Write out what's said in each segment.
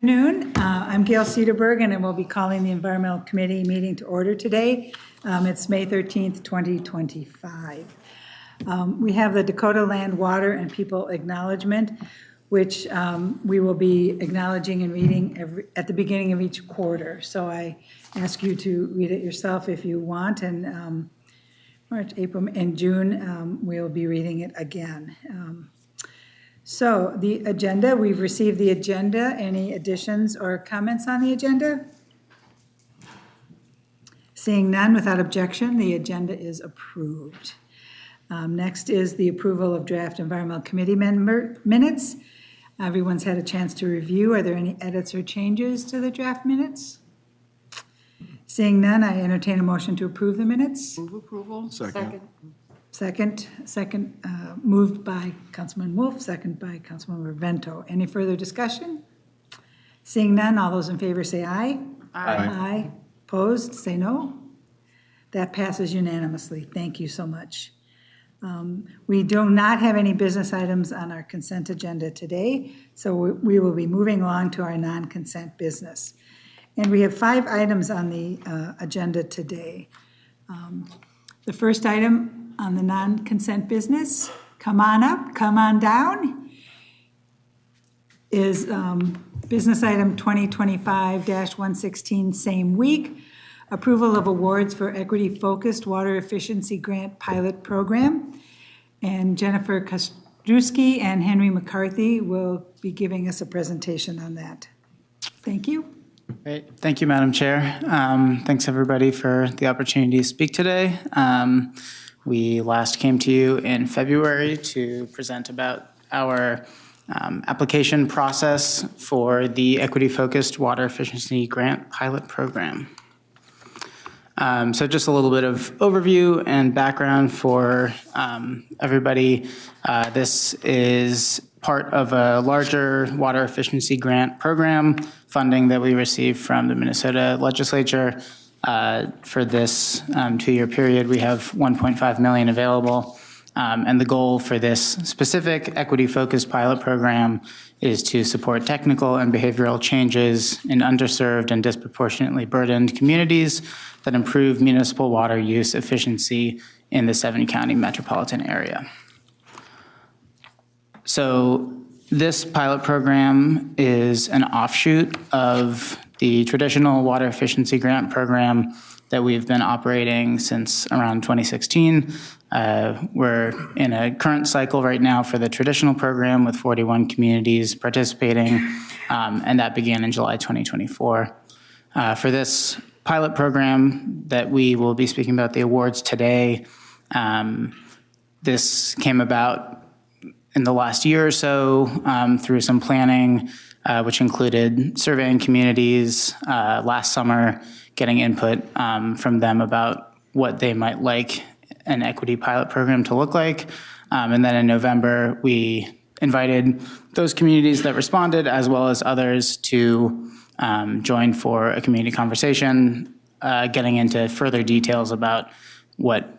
Afternoon. I'm Gail Cedarberg, and I will be calling the Environmental Committee meeting to order today. It's May 13th, 2025. We have the Dakota Land, Water, and People Acknowledgement, which we will be acknowledging and reading at the beginning of each quarter. So I ask you to read it yourself if you want, and March, April, and June, we'll be reading it again. So the agenda, we've received the agenda. Any additions or comments on the agenda? Seeing none, without objection, the agenda is approved. Next is the approval of draft environmental committee minutes. Everyone's had a chance to review. Are there any edits or changes to the draft minutes? Seeing none, I entertain a motion to approve the minutes. Move approval. Second, moved by Councilman Wolf, second by Councilman Vento. Any further discussion? Seeing none, all those in favor say aye. Aye. Opposed, say no. That passes unanimously. Thank you so much. We do not have any business items on our consent agenda today, so we will be moving along to our non-consent business. And we have 5 items on the agenda today. The first item on the non-consent business, come on up, come on down, is business item 2025-116, same week, approval of awards for equity-focused water efficiency grant pilot program. And Jennifer Kostrowski and Henry McCarthy will be giving us a presentation on that. Thank you. Great. Thank you, Madam Chair. Thanks, everybody, for the opportunity to speak today. We last came to you in February to present about our application process for the equity-focused water efficiency grant pilot program. So just a little bit of overview and background for everybody. This is part of a larger water efficiency grant program funding that we received from the Minnesota legislature. For this 2-year period, we have $1.5 million available. And the goal for this specific equity-focused pilot program is to support technical and behavioral changes in underserved and disproportionately burdened communities that improve municipal water use efficiency in the 7-county metropolitan area. So this pilot program is an offshoot of the traditional water efficiency grant program that we've been operating since around 2016. We're in a current cycle right now for the traditional program with 41 communities participating, and that began in July 2024. For this pilot program that we will be speaking about the awards today, this came about in the last year or so through some planning, which included surveying communities last summer, getting input from them about what they might like an equity pilot program to look like. And then in November, we invited those communities that responded, as well as others, to join for a community conversation, getting into further details about what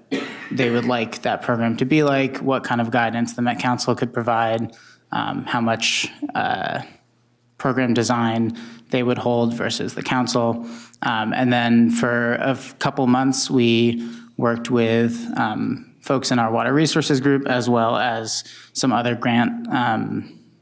they would like that program to be like, what kind of guidance the Met Council could provide, how much program design they would hold versus the council. And then for a couple months, we worked with folks in our water resources group, as well as some other grant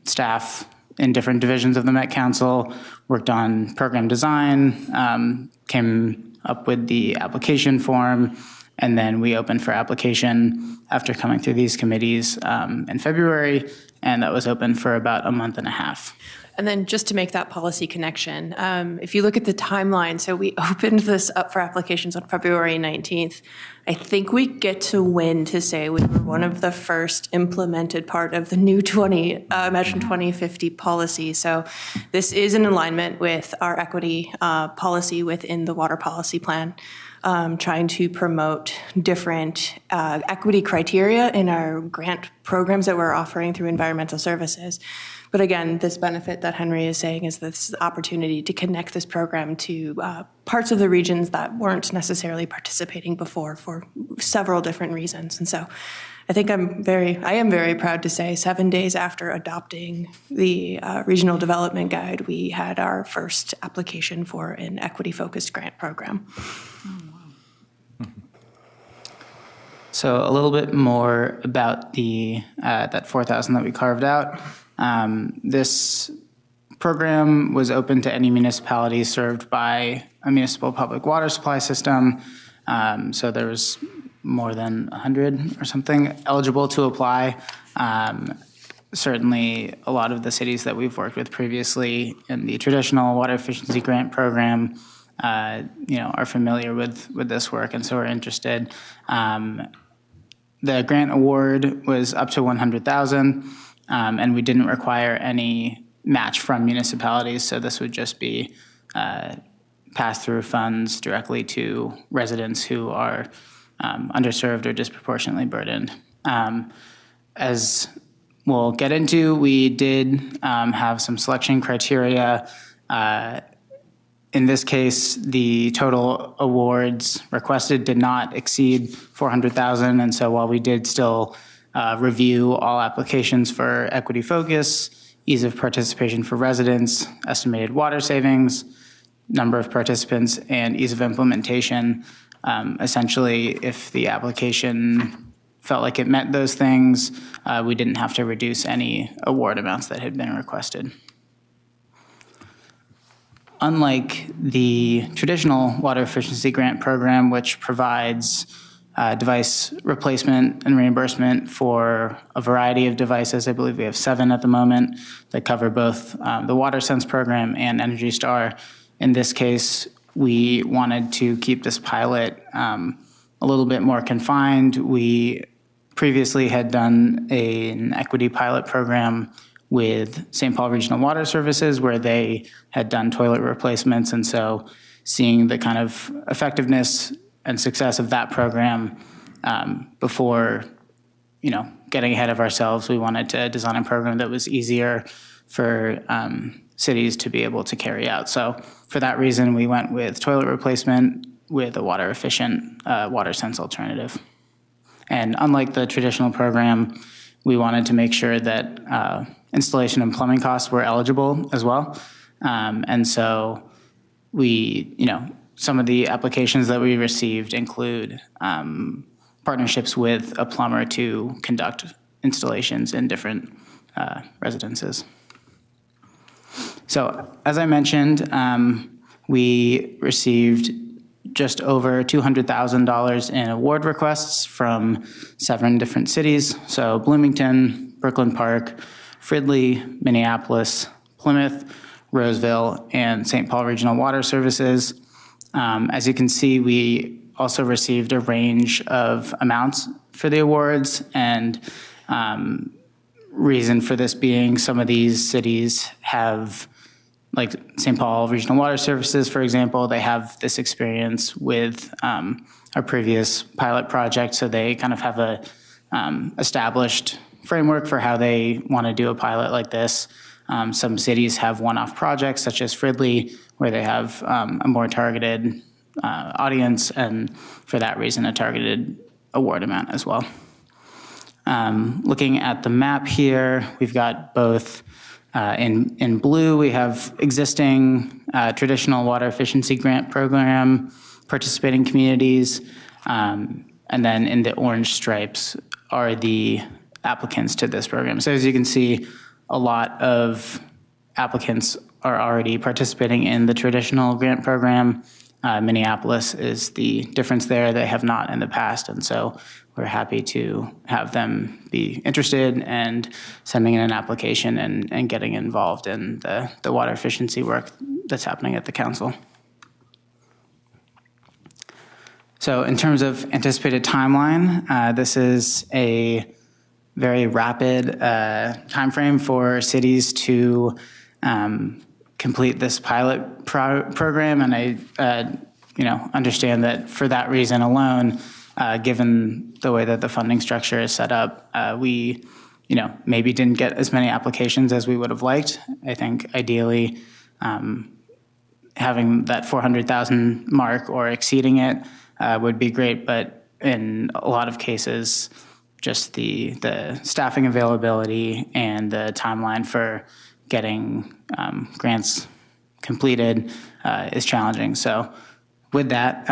staff in different divisions of the Met Council, worked on program design, came up with the application form, and then we opened for application after coming through these committees in February, and that was open for about a month and a half. And then just to make that policy connection, if you look at the timeline, so we opened this up for applications on February 19th. I think we get to win to say we were one of the first implemented part of the new Imagine 2050 policy. So this is in alignment with our equity policy within the water policy plan, trying to promote different equity criteria in our grant programs that we're offering through environmental services. But again, this benefit that Henry is saying is this opportunity to connect this program to parts of the regions that weren't necessarily participating before for several different reasons. And so I think I am very proud to say 7 days after adopting the Regional Development Guide, we had our first application for an equity-focused grant program. So a little bit more about the that 4,000 that we carved out. This program was open to any municipality served by a municipal public water supply system. So there was more than 100 or something eligible to apply. Certainly a lot of the cities that we've worked with previously in the traditional water efficiency grant program are familiar with this work, and so are interested. The grant award was up to $100,000, and we didn't require any match from municipalities, so this would just be pass-through funds directly to residents who are underserved or disproportionately burdened. As we'll get into, we did have some selection criteria. In this case, the total awards requested did not exceed $400,000, and so while we did still review all applications for equity focus, ease of participation for residents, estimated water savings, number of participants, and ease of implementation, essentially, if the application felt like it met those things, we didn't have to reduce any award amounts that had been requested. Unlike the traditional water efficiency grant program, which provides device replacement and reimbursement for a variety of devices, I believe we have 7 at the moment that cover both the WaterSense program and Energy Star. In this case, we wanted to keep this pilot a little bit more confined. We previously had done an equity pilot program with St. Paul Regional Water Services, where they had done toilet replacements. And so seeing the kind of effectiveness and success of that program before, getting ahead of ourselves, we wanted to design a program that was easier for cities to be able to carry out. So for that reason, we went with toilet replacement with a water efficient WaterSense alternative. And unlike the traditional program, we wanted to make sure that installation and plumbing costs were eligible as well. And so we, some of the applications that we received include partnerships with a plumber to conduct installations in different residences. So as I mentioned, we received just over $200,000 in award requests from 7 different cities. So Bloomington, Brooklyn Park, Fridley, Minneapolis, Plymouth, Roseville, and St. Paul Regional Water Services. As you can see, we also received a range of amounts for the awards, and reason for this being some of these cities have, like St. Paul Regional Water Services, for example, they have this experience with our previous pilot project, so they kind of have a established framework for how they want to do a pilot like this. Some cities have one-off projects, such as Fridley, where they have a more targeted audience, and for that reason, a targeted award amount as well. Looking at the map here, we've got both in blue, we have existing traditional water efficiency grant program participating communities, and then in the orange stripes are the applicants to this program. So as you can see, a lot of applicants are already participating in the traditional grant program. Minneapolis is the difference there. They have not in the past, and so we're happy to have them be interested and sending in an application and getting involved in the water efficiency work that's happening at the council. So in terms of anticipated timeline, this is a very rapid timeframe for cities to complete this pilot program, and I understand that for that reason alone, given the way that the funding structure is set up, we, maybe didn't get as many applications as we would have liked. I think ideally, having that 400,000 mark or exceeding it would be great, but in a lot of cases, just the staffing availability and the timeline for getting grants completed is challenging. So with that,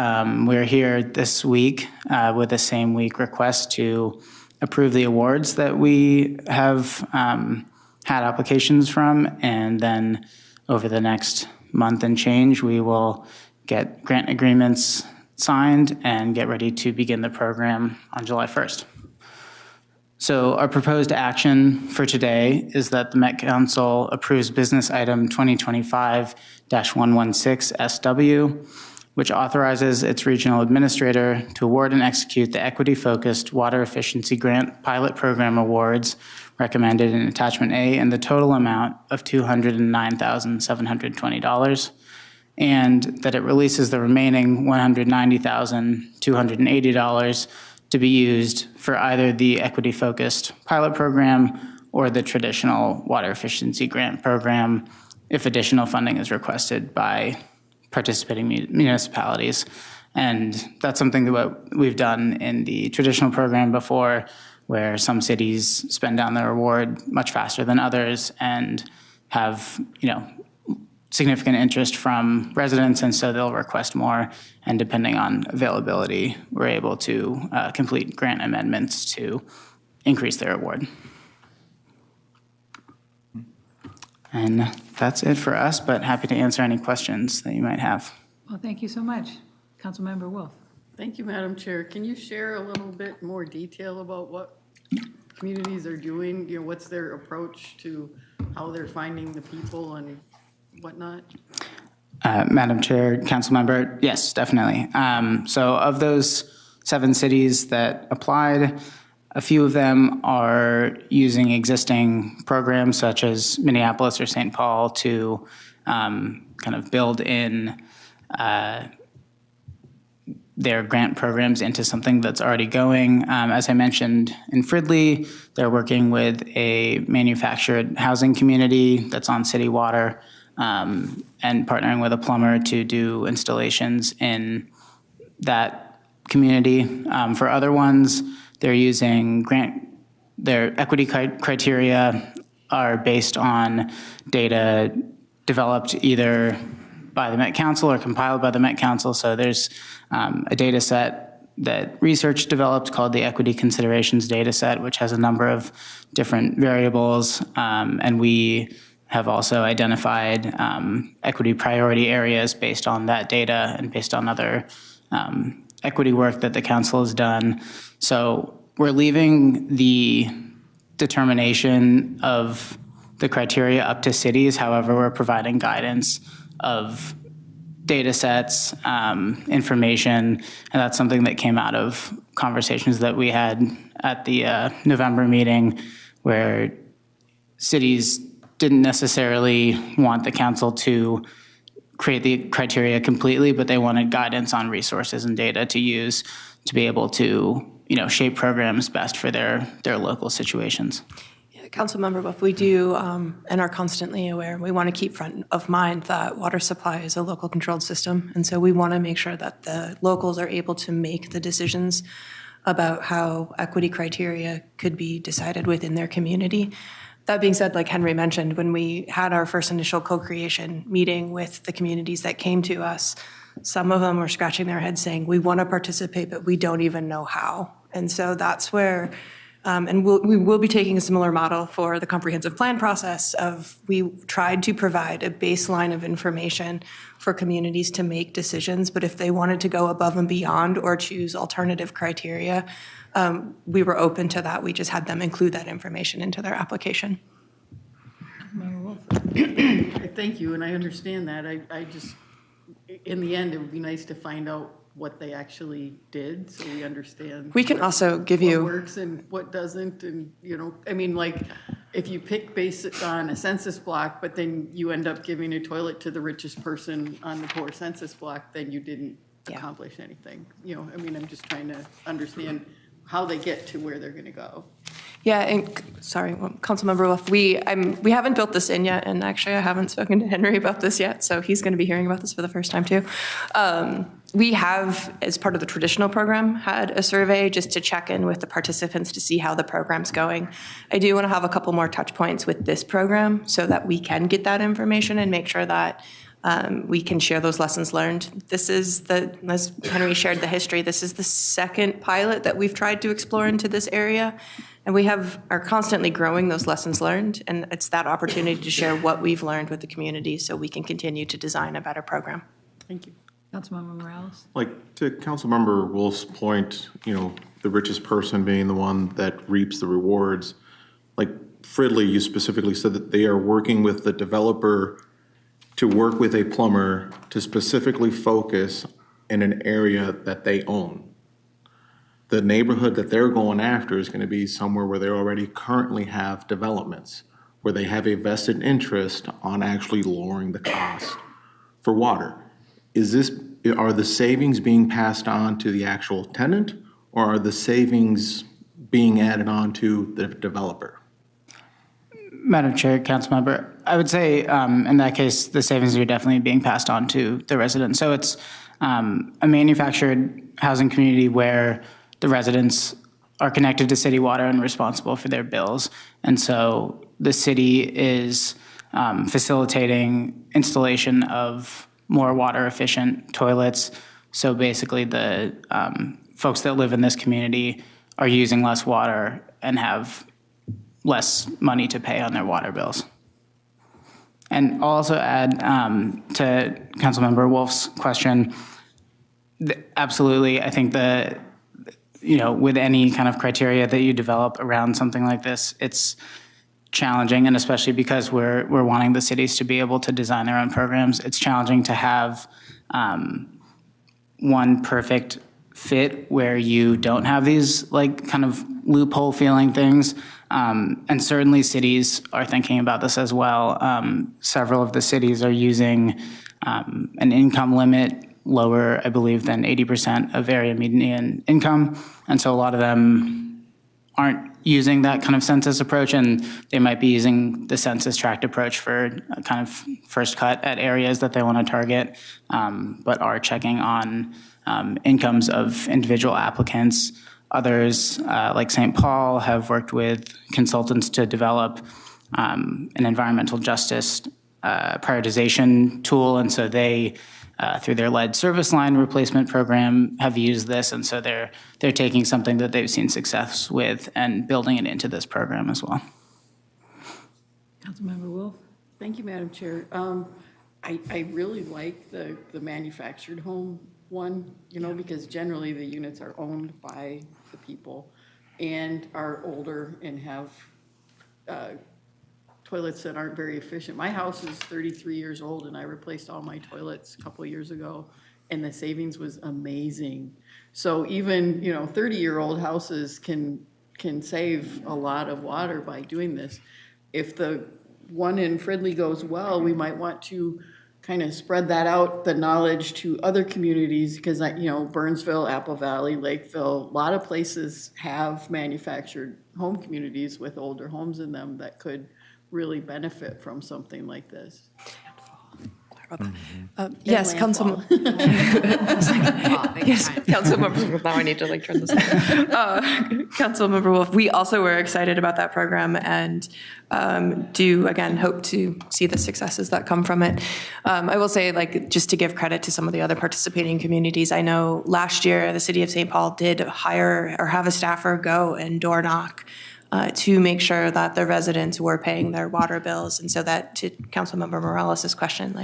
we're here this week with a same week request to approve the awards that we have had applications from, and then over the next month and change, we will get grant agreements signed and get ready to begin the program on July 1st. So our proposed action for today is that the Met Council approves business item 2025-116 SW, which authorizes its regional administrator to award and execute the equity-focused water efficiency grant pilot program awards recommended in attachment A in the total amount of $209,720, and that it releases the remaining $190,280 to be used for either the equity-focused pilot program or the traditional water efficiency grant program if additional funding is requested by participating municipalities. And that's something that we've done in the traditional program before, where some cities spend down their award much faster than others and have, significant interest from residents, and so they'll request more. And depending on availability, we're able to complete grant amendments to increase their award. And that's it for us, but happy to answer any questions that you might have. Well, thank you so much. Councilmember Wolf. Thank you, Madam Chair. Can you share a little bit more detail about what communities are doing? What's their approach to how they're finding the people and whatnot? Madam Chair, Council Member, yes, definitely. So of those 7 cities that applied, a few of them are using existing programs such as Minneapolis or St. Paul to kind of build in their grant programs into something that's already going. As I mentioned, in Fridley, they're working with a manufactured housing community that's on city water, and partnering with a plumber to do installations in that community. For other ones, they're using their equity criteria are based on data developed either by the Met Council or compiled by the Met Council. So there's a data set that research developed called the Equity Considerations Data Set, which has a number of different variables, and we have also identified equity priority areas based on that data and based on other equity work that the council has done. So we're leaving the determination of the criteria up to cities. However, we're providing guidance of data sets, information, and that's something that came out of conversations that we had at the November meeting, where cities didn't necessarily want the council to create the criteria completely, but they wanted guidance on resources and data to use to be able to, shape programs best for their local situations. Councilmember Buff, we do and are constantly aware, we want to keep front of mind that water supply is a local controlled system. And so we want to make sure that the locals are able to make the decisions about how equity criteria could be decided within their community. That being said, like Henry mentioned, when we had our first initial co-creation meeting with the communities that came to us, some of them were scratching their heads saying, we want to participate, but we don't even know how. And so that's where and we will be taking a similar model for the comprehensive plan process of we tried to provide a baseline of information for communities to make decisions, but if they wanted to go above and beyond or choose alternative criteria, we were open to that. We just had them include that information into their application. Thank you, and I understand that. I just, in the end, it would be nice to find out what they actually did, so we understand. We can also give you what works and what doesn't, and if you pick based on a census block, but then you end up giving a toilet to the richest person on the poor census block, then you didn't accomplish anything. You know, I mean, I'm just trying to understand how they get to where they're going to go. Yeah, and sorry, Councilmember Wolf, we haven't built this in yet, and actually I haven't spoken to Henry about this yet, so he's going to be hearing about this for the first time too. We have, as part of the traditional program, had a survey just to check in with the participants to see how the program's going. I do want to have a couple more touch points with this program so that we can get that information and make sure that we can share those lessons learned. This is as Henry shared the history, this is the second pilot that we've tried to explore into this area. And we are constantly growing those lessons learned. And it's that opportunity to share what we've learned with the community so we can continue to design a better program. Thank you. Councilmember Morales? Like, to Councilmember Wolf's point, you know, the richest person being the one that reaps the rewards, like Fridley, you specifically said that they are working with the developer to work with a plumber to specifically focus in an area that they own. The neighborhood that they're going after is going to be somewhere where they already currently have developments, where they have a vested interest on actually lowering the cost for water. Are the savings being passed on to the actual tenant, or are the savings being added on to the developer? Madam Chair, Councilmember, I would say in that case, the savings are definitely being passed on to the residents. So it's a manufactured housing community where the residents are connected to city water and responsible for their bills. And so the city is facilitating installation of more water efficient toilets. So basically the folks that live in this community are using less water and have less money to pay on their water bills. And I'll also add to Councilmember Wolf's question, absolutely, I think with any kind of criteria that you develop around something like this, it's challenging, and especially because we're wanting the cities to be able to design their own programs, it's challenging to have one perfect fit where you don't have these like kind of loophole feeling things. And certainly cities are thinking about this as well. Several of the cities are using an income limit lower, I believe, than 80% of area median income. And so a lot of them aren't using that kind of census approach, and they might be using the census tract approach for a kind of first cut at areas that they want to target, but are checking on incomes of individual applicants. Others, like St. Paul, have worked with consultants to develop an environmental justice prioritization tool, and so they, through their lead service line replacement program, have used this, and so they're taking something that they've seen success with and building it into this program as well. Councilmember Wolf? Thank you, Madam Chair. I really like the manufactured home one, because generally the units are owned by the people and are older and have toilets that aren't very efficient. My house is 33 years old, and I replaced all my toilets a couple of years ago, and the savings was amazing. So even 30-year-old houses can save a lot of water by doing this. If the one in Fridley goes well, we might want to kind of spread that out, the knowledge, to other communities, because Burnsville, Apple Valley, Lakeville, a lot of places have manufactured home communities with older homes in them that could really benefit from something like this. Yes, Councilmember. Yes, Councilmember. Now I need to turn this. Councilmember Wolf. We also were excited about that program and do again hope to see the successes that come from it. I will say, just to give credit to some of the other participating communities. I know last year the City of St. Paul did hire or have a staffer go and door knock to make sure that the residents were paying their water bills. And so that, to Councilmember Morales' question,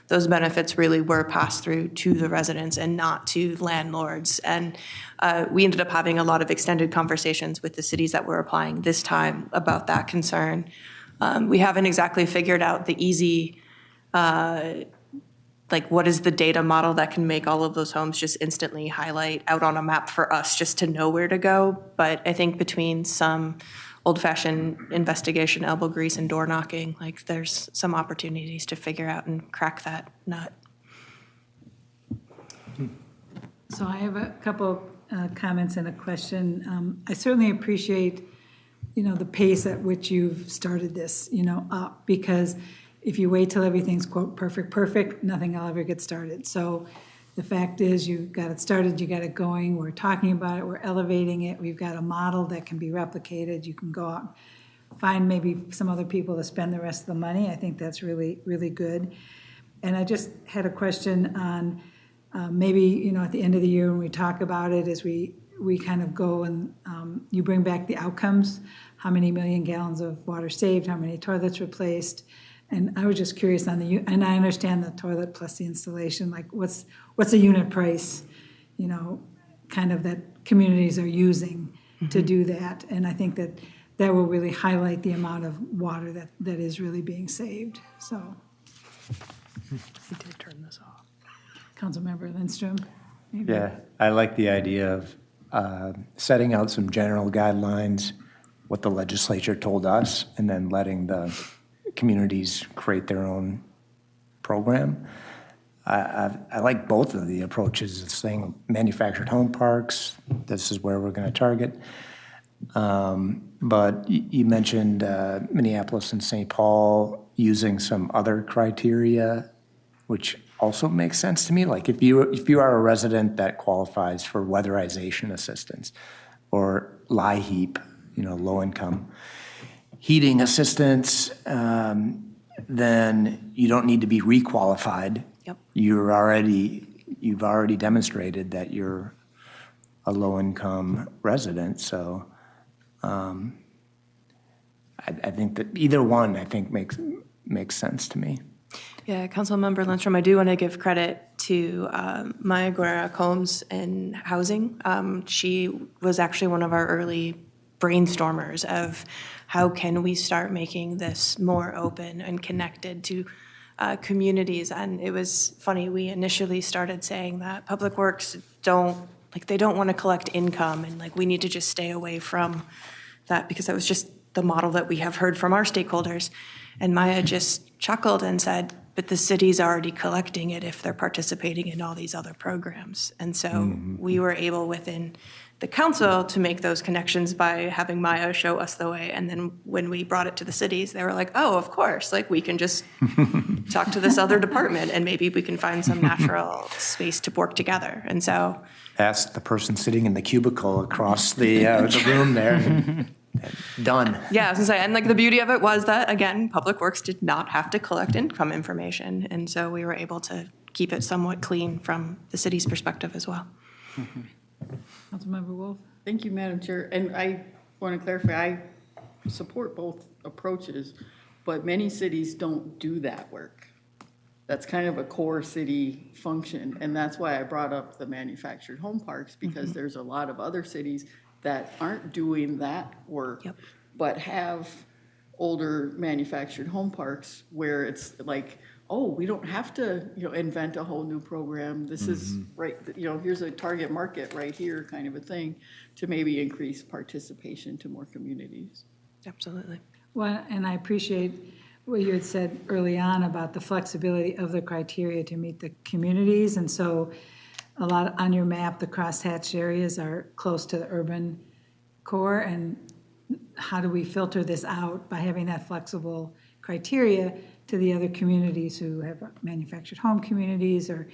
those benefits really were passed through to the residents and not to landlords. And we ended up having a lot of extended conversations with the cities that were applying this time about that concern. We haven't exactly figured out the easy, what is the data model that can make all of those homes just instantly highlight out on a map for us just to know where to go. But I think between some old-fashioned investigation, elbow grease, and door knocking, there's some opportunities to figure out and crack that nut. So I have a couple comments and a question. I certainly appreciate, the pace at which you've started this, up, because if you wait till everything's quote perfect, nothing will ever get started. So the fact is, you got it started, you got it going, we're talking about it, we're elevating it, we've got a model that can be replicated, you can go out, find maybe some other people to spend the rest of the money. I think that's really, really good. And I just had a question on maybe, at the end of the year when we talk about it, as we kind of go and you bring back the outcomes, how many million gallons of water saved, how many toilets replaced. And I was just curious on and I understand the toilet plus the installation, like what's the unit price, kind of that communities are using to do that. And I think that will really highlight the amount of water that is really being saved, so. I did turn this off. Councilmember Lindstrom? Maybe? Yeah, I like the idea of setting out some general guidelines, what the legislature told us, and then letting the communities create their own program. I like both of the approaches of saying manufactured home parks, this is where we're going to target. But you mentioned Minneapolis and St. Paul using some other criteria, which also makes sense to me. Like if you are a resident that qualifies for weatherization assistance or LIHEAP, low income heating assistance, then you don't need to be requalified. Yep. You've already demonstrated that you're a low income resident. So I think that either one makes sense to me. Yeah, Councilmember Lindstrom, I do want to give credit to Maya Guerra Combs in housing. She was actually one of our early brainstormers of how can we start making this more open and connected to communities. And it was funny, we initially started saying that public works don't want to collect income and we need to just stay away from that because that was just the model that we have heard from our stakeholders. And Maya just chuckled and said, but the city's already collecting it if they're participating in all these other programs. And so we were able within the council to make those connections by having Maya show us the way. And then when we brought it to the cities, they were like, oh, of course, we can just talk to this other department and maybe we can find some natural space to work together. And so. Ask the person sitting in the cubicle across the room there. Done. Yeah, I was gonna say, and the beauty of it was that, again, Public Works did not have to collect income information. And so we were able to keep it somewhat clean from the city's perspective as well. Councilmember Wolf? Thank you, Madam Chair. And I want to clarify, I support both approaches, but many cities don't do that work. That's kind of a core city function. And that's why I brought up the manufactured home parks, because there's a lot of other cities that aren't doing that work, but have older manufactured home parks where it's oh, we don't have to, invent a whole new program. This is right, here's a target market right here kind of a thing to maybe increase participation to more communities. Absolutely. Well, and I appreciate what you had said early on about the flexibility of the criteria to meet the communities. And so a lot on your map, the crosshatched areas are close to the urban core. And how do we filter this out by having that flexible criteria to the other communities who have manufactured home communities or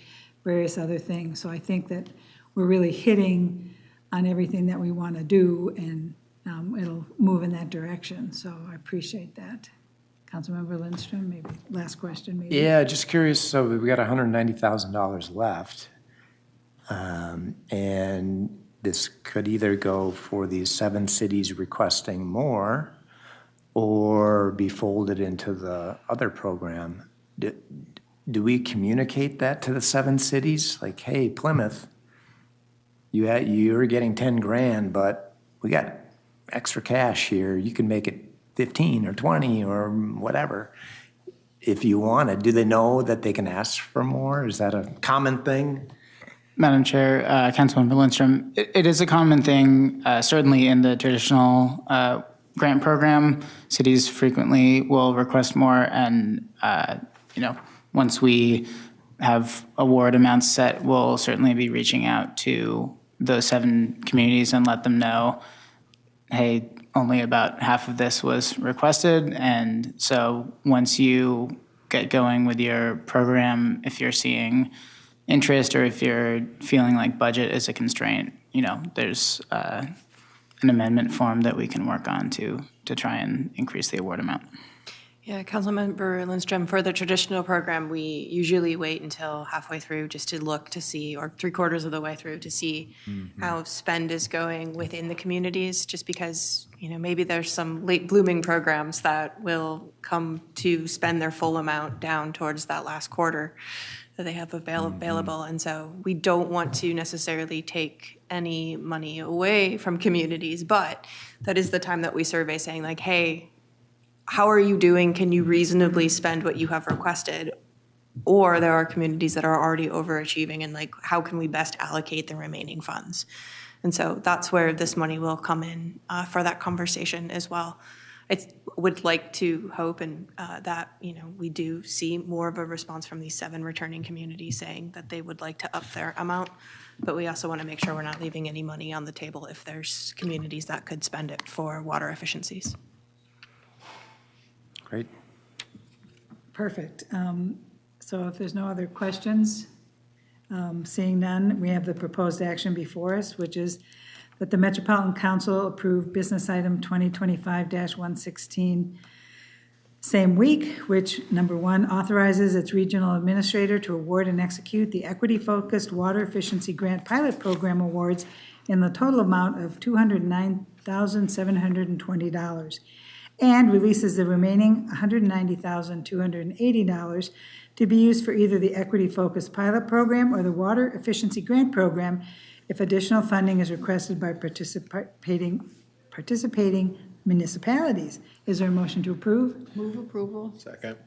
various other things? So I think that we're really hitting on everything that we want to do, and it'll move in that direction. So I appreciate that. Councilmember Lindstrom, maybe last question, maybe. Yeah, just curious. So we got $190,000 left. And this could either go for these 7 cities requesting more or be folded into the other program. Do we communicate that to the 7 cities? Like, hey, Plymouth, you're getting 10 grand, but we got extra cash here. You can make it 15 or 20 or whatever. If you want it, do they know that they can ask for more? Is that a common thing? Madam Chair, Councilmember Lindstrom, it is a common thing, certainly in the traditional grant program. Cities frequently will request more, and once we have award amounts set, we'll certainly be reaching out to those 7 communities and let them know, hey, only about half of this was requested. And so once you get going with your program, if you're seeing interest or if you're feeling like budget is a constraint, there's an amendment form that we can work on to try and increase the award amount. Yeah, Councilmember Lindstrom, for the traditional program, we usually wait until halfway through just to look to see, or 3/4 of the way through to see how spend is going within the communities, just because, maybe there's some late blooming programs that will come to spend their full amount down towards that last quarter that they have available. And so we don't want to necessarily take any money away from communities, but that is the time that we survey saying like, hey, how are you doing? Can you reasonably spend what you have requested? Or there are communities that are already overachieving, and like, how can we best allocate the remaining funds? And so that's where this money will come in for that conversation as well. I would like to hope and that, we do see more of a response from these 7 returning communities saying that they would like to up their amount. But we also want to make sure we're not leaving any money on the table if there's communities that could spend it for water efficiencies. Great. Perfect. So if there's no other questions, seeing none, we have the proposed action before us, which is that the Metropolitan Council approve business item 2025-116 same week, which, number 1, authorizes its regional administrator to award and execute the equity-focused water efficiency grant pilot program awards in the total amount of $209,720, and releases the remaining $190,280 to be used for either the equity-focused pilot program or the water efficiency grant program if additional funding is requested by participating municipalities. Is there a motion to approve? Move approval. Second.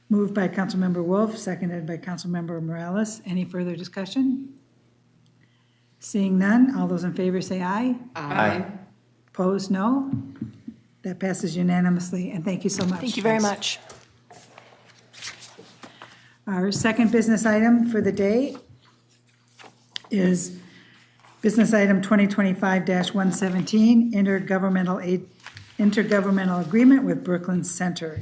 Moved by Councilmember Wolf, seconded by Councilmember Morales. Any further discussion? Seeing none, all those in favor say aye. Aye. Opposed, no. That passes unanimously, and thank you so much. Thank you very much. Our second business item for the day is business item 2025-117, intergovernmental agreement with Brooklyn Center.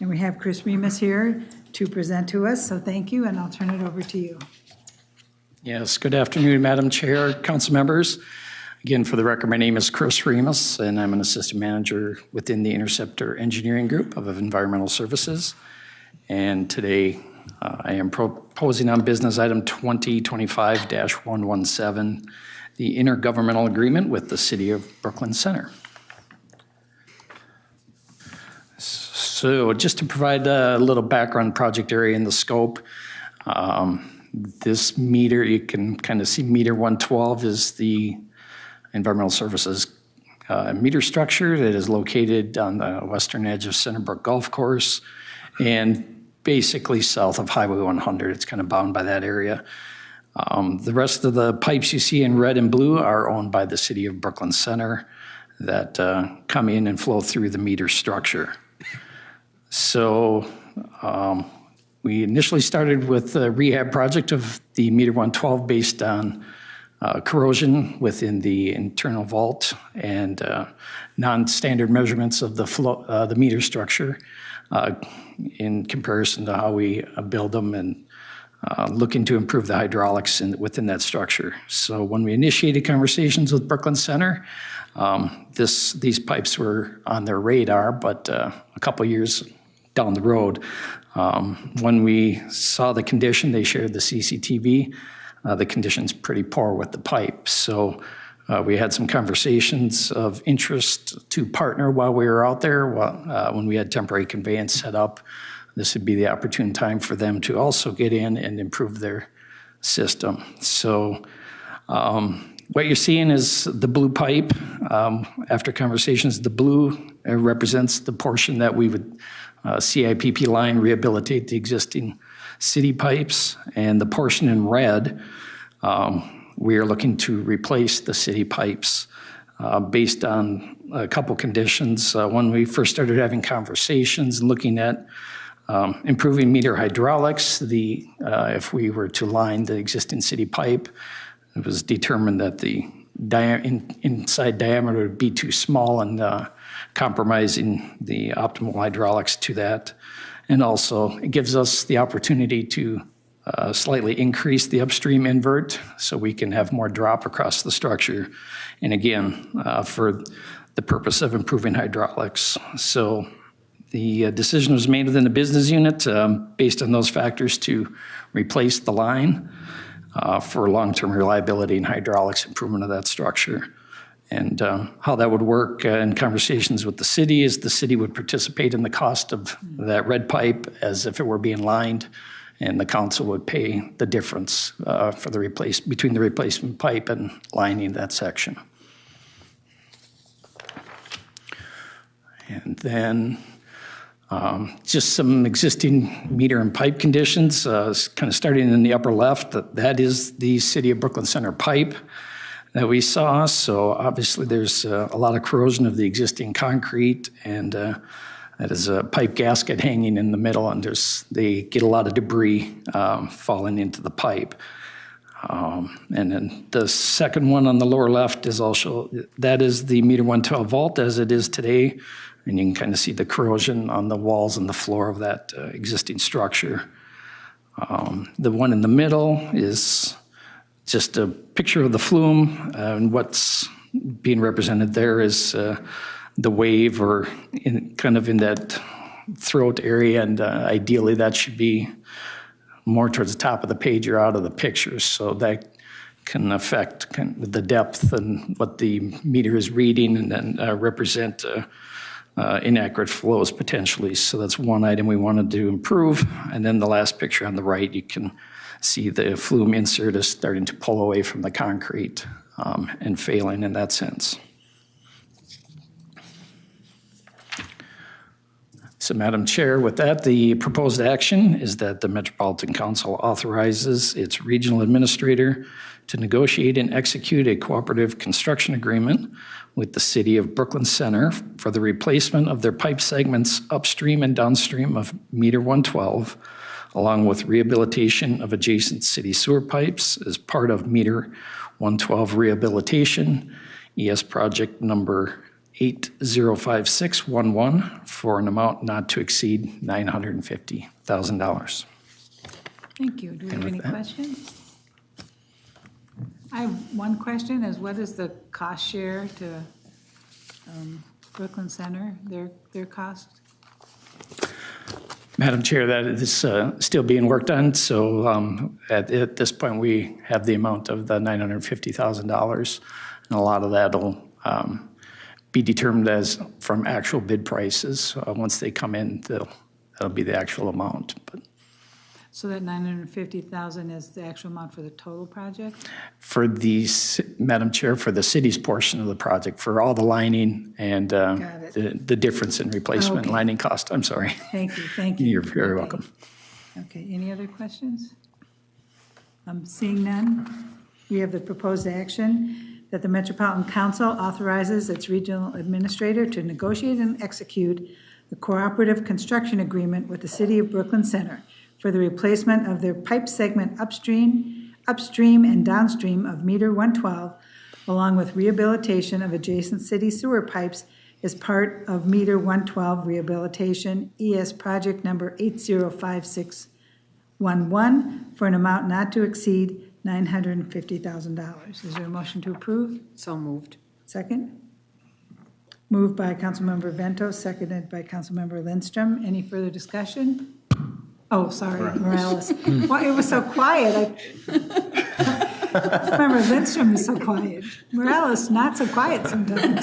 And we have Chris Remus here to present to us, so thank you, and I'll turn it over to you. Yes, good afternoon, Madam Chair, council members. Again, for the record, my name is Chris Remus, and I'm an assistant manager within the Interceptor Engineering Group of Environmental Services. And today, I am proposing on business item 2025-117, the intergovernmental agreement with the City of Brooklyn Center. So just to provide a little background project area in the scope, this meter, you can kind of see meter 112 is the environmental services meter structure that is located on the western edge of Centerbrook Golf Course and basically south of Highway 100. It's kind of bound by that area. The rest of the pipes you see in red and blue are owned by the City of Brooklyn Center that come in and flow through the meter structure. So we initially started with a rehab project of the meter 112 based on corrosion within the internal vault and non-standard measurements of the flow, the meter structure in comparison to how we build them and looking to improve the hydraulics within that structure. So when we initiated conversations with Brooklyn Center, these pipes were on their radar, but a couple years down the road, when we saw the condition, they shared the CCTV. The condition's pretty poor with the pipe. So we had some conversations of interest to partner while we were out there. When we had temporary conveyance set up, this would be the opportune time for them to also get in and improve their system. So what you're seeing is the blue pipe. After conversations, the blue represents the portion that we would CIPP line rehabilitate the existing city pipes, and the portion in red, we are looking to replace the city pipes based on a couple conditions. When we first started having conversations, looking at Improving meter hydraulics, if we were to line the existing city pipe, it was determined that the inside diameter would be too small and compromising the optimal hydraulics to that. And also, it gives us the opportunity to slightly increase the upstream invert so we can have more drop across the structure. And again, for the purpose of improving hydraulics. So the decision was made within the business unit based on those factors to replace the line for long-term reliability and hydraulics improvement of that structure. And how that would work in conversations with the city is the city would participate in the cost of that red pipe as if it were being lined, and the council would pay the difference for the between the replacement pipe and lining that section. And then just some existing meter and pipe conditions, kind of starting in the upper left. That is the City of Brooklyn Center pipe that we saw. So obviously there's a lot of corrosion of the existing concrete, and that is a pipe gasket hanging in the middle, and they get a lot of debris falling into the pipe. And then the second one on the lower left is also, that is the meter 112 vault as it is today. And you can kind of see the corrosion on the walls and the floor of that existing structure. The one in the middle is just a picture of the flume, and what's being represented there is the wave, or kind of in that throat area, and ideally that should be more towards the top of the page or out of the picture, so that can affect kind of the depth and what the meter is reading, and then represent inaccurate flows potentially. So that's one item we wanted to improve. And then the last picture on the right, you can see the flume insert is starting to pull away from the concrete and failing in that sense. So Madam Chair, with that, the proposed action is that the Metropolitan Council authorizes its regional administrator to negotiate and execute a cooperative construction agreement with the City of Brooklyn Center for the replacement of their pipe segments upstream and downstream of meter 112, along with rehabilitation of adjacent city sewer pipes as part of meter 112 rehabilitation, ES project number 805611, for an amount not to exceed $950,000. Thank you. Do we have any questions? I have one question, is what is the cost share to Brooklyn Center, their cost? Madam Chair, that is still being worked on. So at this point, we have the amount of the $950,000, and a lot of that will be determined as from actual bid prices. Once they come in, that'll be the actual amount. But So that $950,000 is the actual amount for the total project? for the, Madam Chair, for the city's portion of the project, for all the lining and the difference in replacement Okay. lining cost. I'm sorry. Thank you, thank you. You're very Okay. welcome. Okay, any other questions? Seeing none, we have the proposed action that the Metropolitan Council authorizes its regional administrator to negotiate and execute the cooperative construction agreement with the City of Brooklyn Center for the replacement of their pipe segment upstream and downstream of meter 112, along with rehabilitation of adjacent city sewer pipes as part of meter 112 rehabilitation, ES project number 805611, for an amount not to exceed $950,000. Is there a motion to approve? So moved. Second? Moved by Councilmember Vento, seconded by Councilmember Lindstrom. Any further discussion? Oh, sorry, Morales. Well, it was so quiet. Councilmember Lindstrom is so quiet. Morales, not so quiet sometimes.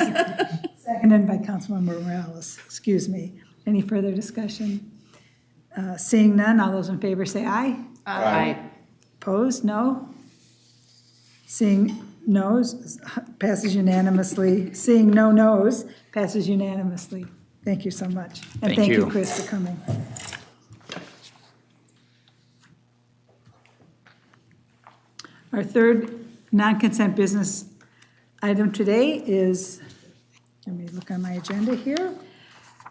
Seconded by Councilmember Morales. Excuse me. Any further discussion? Seeing none, all those in favor say aye. Aye. Opposed? No? Seeing noes, passes unanimously. Seeing no noes, passes unanimously. Thank you so much. And thank you, Chris, for coming. Our third non-consent business item today is, let me look on my agenda here,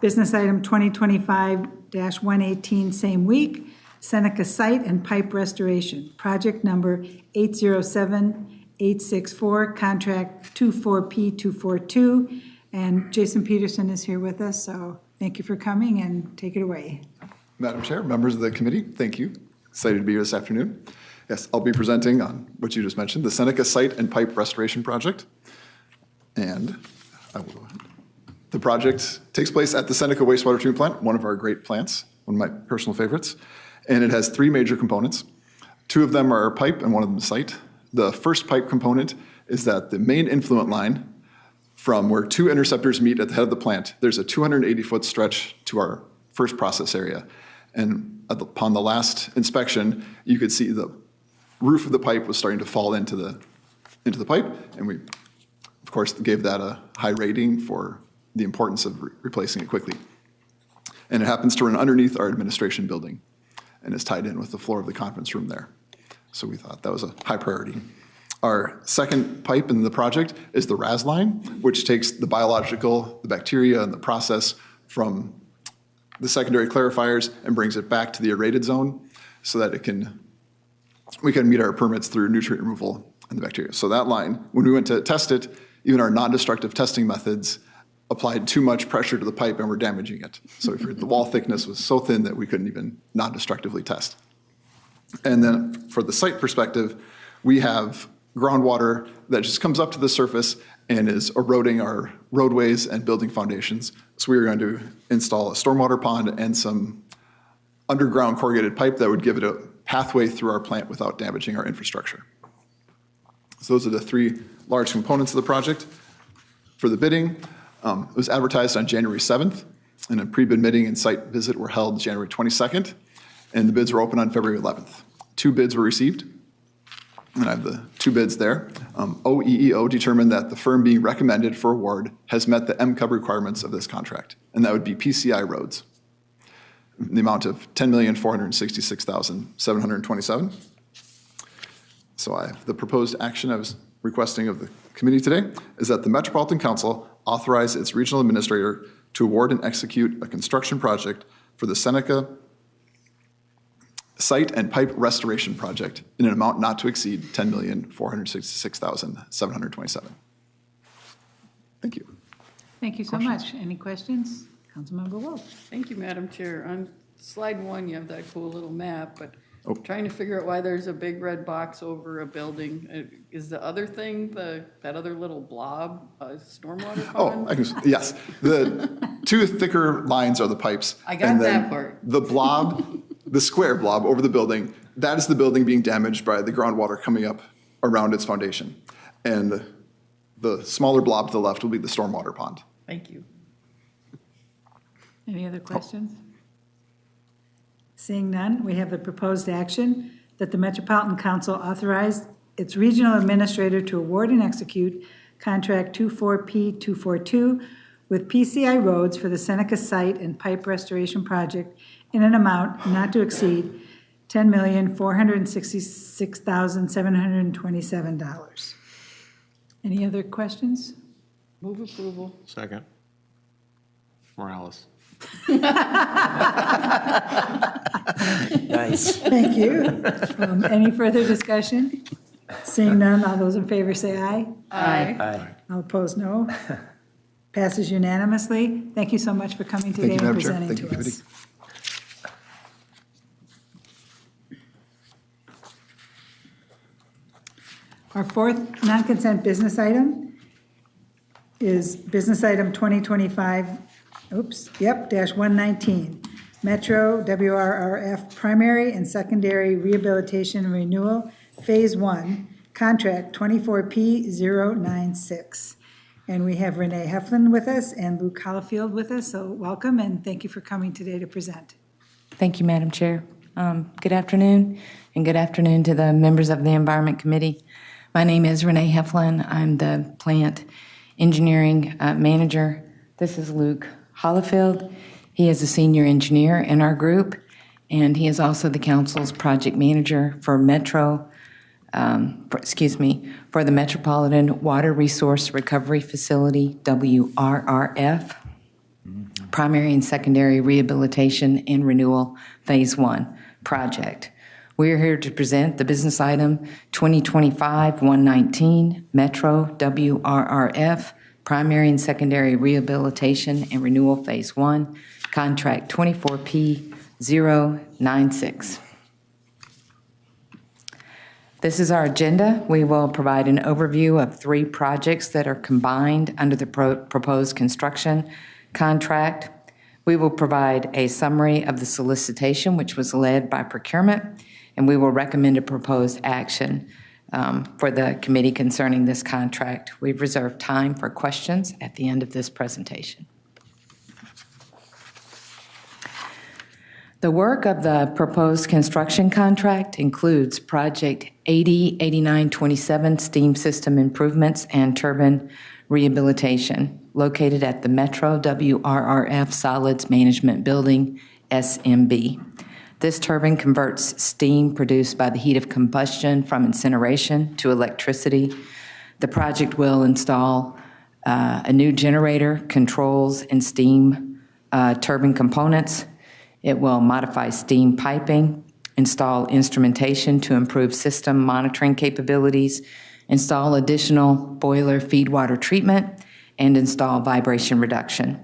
Business item 2025-118, same week, Seneca Site and Pipe Restoration, project number 807864, contract 24P242. And Jason Peterson is here with us, so thank you for coming and take it away. Madam Chair, members of the committee, thank you. Excited to be here this afternoon. Yes, I'll be presenting on what you just mentioned, the Seneca Site and Pipe Restoration Project. And the project takes place at the Seneca Wastewater Treatment Plant, one of our great plants, one of my personal favorites. And it has three major components. Two of them are pipe and one of them is site. The first pipe component is that the main influent line from where two interceptors meet at the head of the plant, there's a 280-foot stretch to our first process area. And upon the last inspection, you could see the roof of the pipe was starting to fall into the pipe. And we, of course, gave that a high rating for the importance of replacing it quickly. And it happens to run underneath our administration building and is tied in with the floor of the conference room there. So we thought that was a high priority. Our second pipe in the project is the RAS line, which takes the biological, the bacteria, and the process from the secondary clarifiers and brings it back to the aerated zone so that we can meet our permits through nutrient removal and the bacteria. So that line, when we went to test it, even our non-destructive testing methods applied too much pressure to the pipe and were damaging it. So the wall thickness was so thin that we couldn't even non-destructively test. And then for the site perspective, we have groundwater that just comes up to the surface and is eroding our roadways and building foundations. So we are going to install a stormwater pond and some underground corrugated pipe that would give it a pathway through our plant without damaging our infrastructure. So those are the three large components of the project. For the bidding, it was advertised on January 7th, and a pre-bid meeting and site visit were held January 22nd, and the bids were open on February 11th. 2 bids were received, and I have the 2 bids there. OEEO determined that the firm being recommended for award has met the MCUB requirements of this contract, and that would be PCI Roads, in the amount of $10,466,727. So the proposed action I was requesting of the committee today is that the Metropolitan Council authorize its regional administrator to award and execute a construction project for the Seneca Site and Pipe Restoration Project in an amount not to exceed $10,466,727. Thank you. Thank you so much. Any questions? Councilmember Wolf. Thank you, Madam Chair. On slide 1, you have that cool little map, but trying to figure out why there's a big red box over a building. Is the other thing, that other little blob, a stormwater pond? Yes. The 2 thicker lines are the pipes. I got that part. The blob, the square blob over the building, that is the building being damaged by the groundwater coming up around its foundation. And the smaller blob to the left will be the stormwater pond. Thank you. Any other questions? Seeing none, we have the proposed action that the Metropolitan Council authorize its regional administrator to award and execute contract 24P242 with PCI Roads for the Seneca Site and Pipe Restoration Project in an amount not to exceed $10,466,727. Any other questions? Move approval. Second. Morales. Nice. Thank you. Any further discussion? Seeing none, all those in favor say aye. Aye. Aye. All opposed, no. Passes unanimously. Thank you so much for coming today and Madam Chair. presenting Thank you, to committee. us. Our fourth non-consent business item is business item 2025-119, Metro WRRF Primary and Secondary Rehabilitation and Renewal, Phase 1, Contract 24P096. And we have Renee Heflin with us and Luke Hollifield with us, so welcome and thank you for coming today to present. Thank you, Madam Chair. Good afternoon, and good afternoon to the members of the Environment Committee. My name is Renee Heflin. I'm the plant engineering manager. This is Luke Hollifield. He is a senior engineer in our group, and he is also the council's project manager for for the Metropolitan Water Resource Recovery Facility, WRRF. Primary and Secondary Rehabilitation and Renewal Phase 1 project. We are here to present the business item 2025-119, Metro WRRF, Primary and Secondary Rehabilitation and Renewal Phase 1, Contract 24P096. This is our agenda. We will provide an overview of 3 projects that are combined under the proposed construction contract. We will provide a summary of the solicitation, which was led by procurement, and we will recommend a proposed action for the committee concerning this contract. We've reserved time for questions at the end of this presentation. The work of the proposed construction contract includes Project 808927 steam system improvements and turbine rehabilitation located at the Metro WRRF Solids Management Building, SMB. This turbine converts steam produced by the heat of combustion from incineration to electricity. The project will install a new generator, controls, and steam turbine components. It will modify steam piping, install instrumentation to improve system monitoring capabilities, install additional boiler feed water treatment, and install vibration reduction.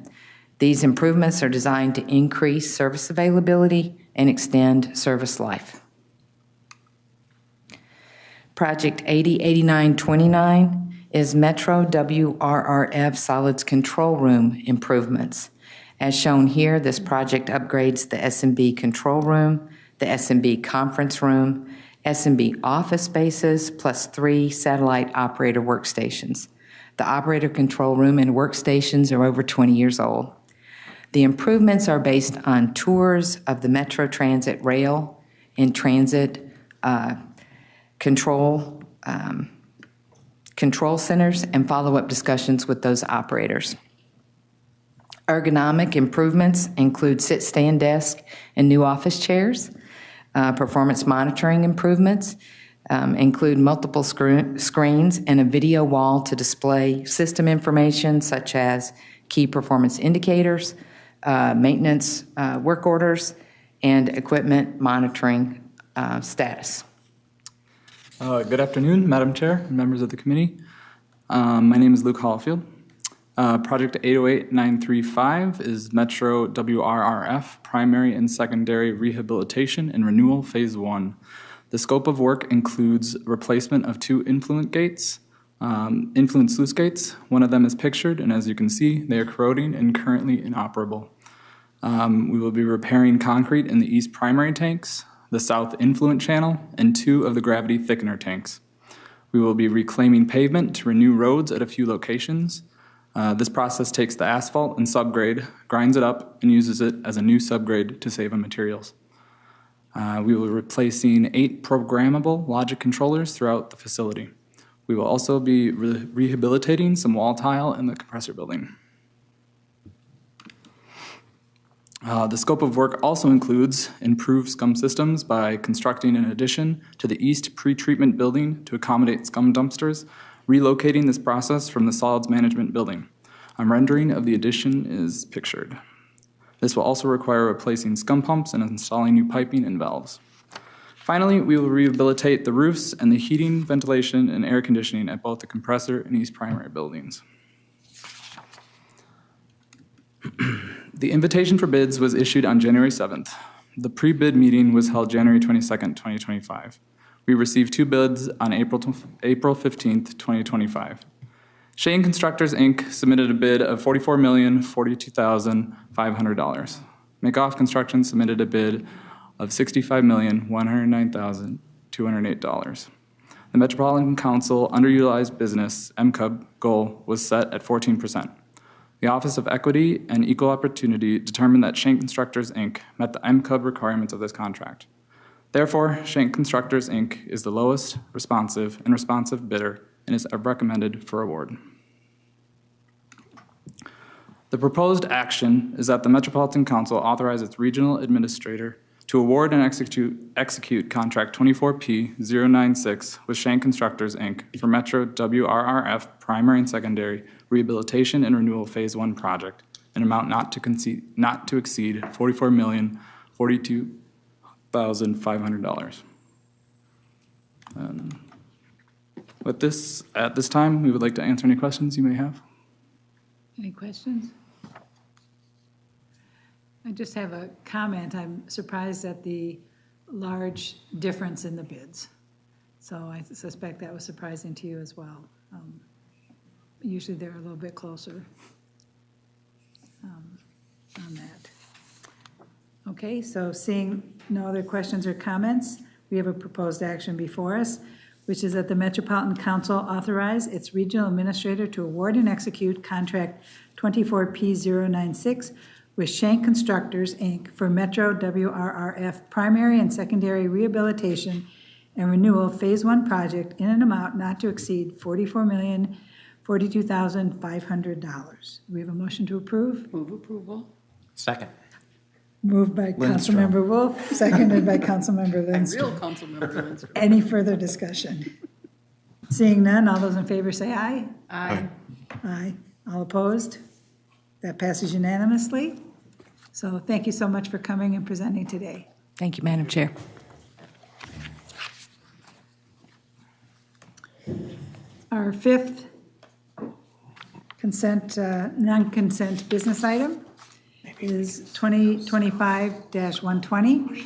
These improvements are designed to increase service availability and extend service life. Project 808929 is Metro WRRF Solids Control Room improvements. As shown here, this project upgrades the SMB control room, the SMB conference room, SMB office spaces, plus 3 satellite operator workstations. The operator control room and workstations are over 20 years old. The improvements are based on tours of the Metro Transit rail and transit control centers and follow-up discussions with those operators. Ergonomic improvements include sit-stand desk and new office chairs. Performance monitoring improvements include multiple screens and a video wall to display system information such as key performance indicators, maintenance work orders, and equipment monitoring status. Good afternoon, Madam Chair, members of the committee. My name is Luke Hollifield. Project 808935 is Metro WRRF, Primary and Secondary Rehabilitation and Renewal Phase 1. The scope of work includes replacement of 2 influent sluice gates. One of them is pictured, and as you can see, they are corroding and currently inoperable. We will be repairing concrete in the east primary tanks, the south influent channel, and 2 of the gravity thickener tanks. We will be reclaiming pavement to renew roads at a few locations. This process takes the asphalt and subgrade, grinds it up, and uses it as a new subgrade to save on materials. We will be replacing 8 programmable logic controllers throughout the facility. We will also be rehabilitating some wall tile in the compressor building. The scope of work also includes improved scum systems by constructing an addition to the east pretreatment building to accommodate scum dumpsters, relocating this process from the solids management building. A rendering of the addition is pictured. This will also require replacing scum pumps and installing new piping and valves. Finally, we will rehabilitate the roofs and the heating, ventilation, and air conditioning at both the compressor and east primary buildings. The invitation for bids was issued on January 7th. The pre-bid meeting was held January 22nd, 2025. We received 2 bids on April 15th, 2025. Shane Constructors, Inc. submitted a bid of $44,042,500. Makeoff Construction submitted a bid of $65,109,208. The Metropolitan Council Underutilized Business MCUB goal was set at 14%. The Office of Equity and Equal Opportunity determined that Shane Constructors, Inc. met the MCUB requirements of this contract. Therefore, Shank Constructors, Inc. is the lowest responsive bidder and is recommended for award. The proposed action is that the Metropolitan Council authorize its regional administrator to award and execute Contract 24P096 with Shank Constructors, Inc. for Metro WRRF Primary and Secondary Rehabilitation and Renewal Phase 1 project an amount not to exceed $44,042,500. With this, at this time, we would like to answer any questions you may have. Any questions? I just have a comment. I'm surprised at the large difference in the bids. So I suspect that was surprising to you as well. Usually they're a little bit closer on that. Okay, so seeing no other questions or comments, we have a proposed action before us, which is that the Metropolitan Council authorize its regional administrator to award and execute contract 24P096 with Shank Constructors, Inc. for Metro WRRF primary and secondary rehabilitation and renewal Phase 1 project in an amount not to exceed $44,042,500. We have a motion to approve? Move approval. Second. Moved by Lindstrom. Councilmember Wolf, seconded by Councilmember Real Lindstrom. Councilmember Lindstrom. Any further discussion? Seeing none, all those in favor say aye. Aye. Aye. All opposed? That passes unanimously. So thank you so much for coming and presenting today. Thank you, Madam Chair. Our fifth non-consent business item is 2025-120.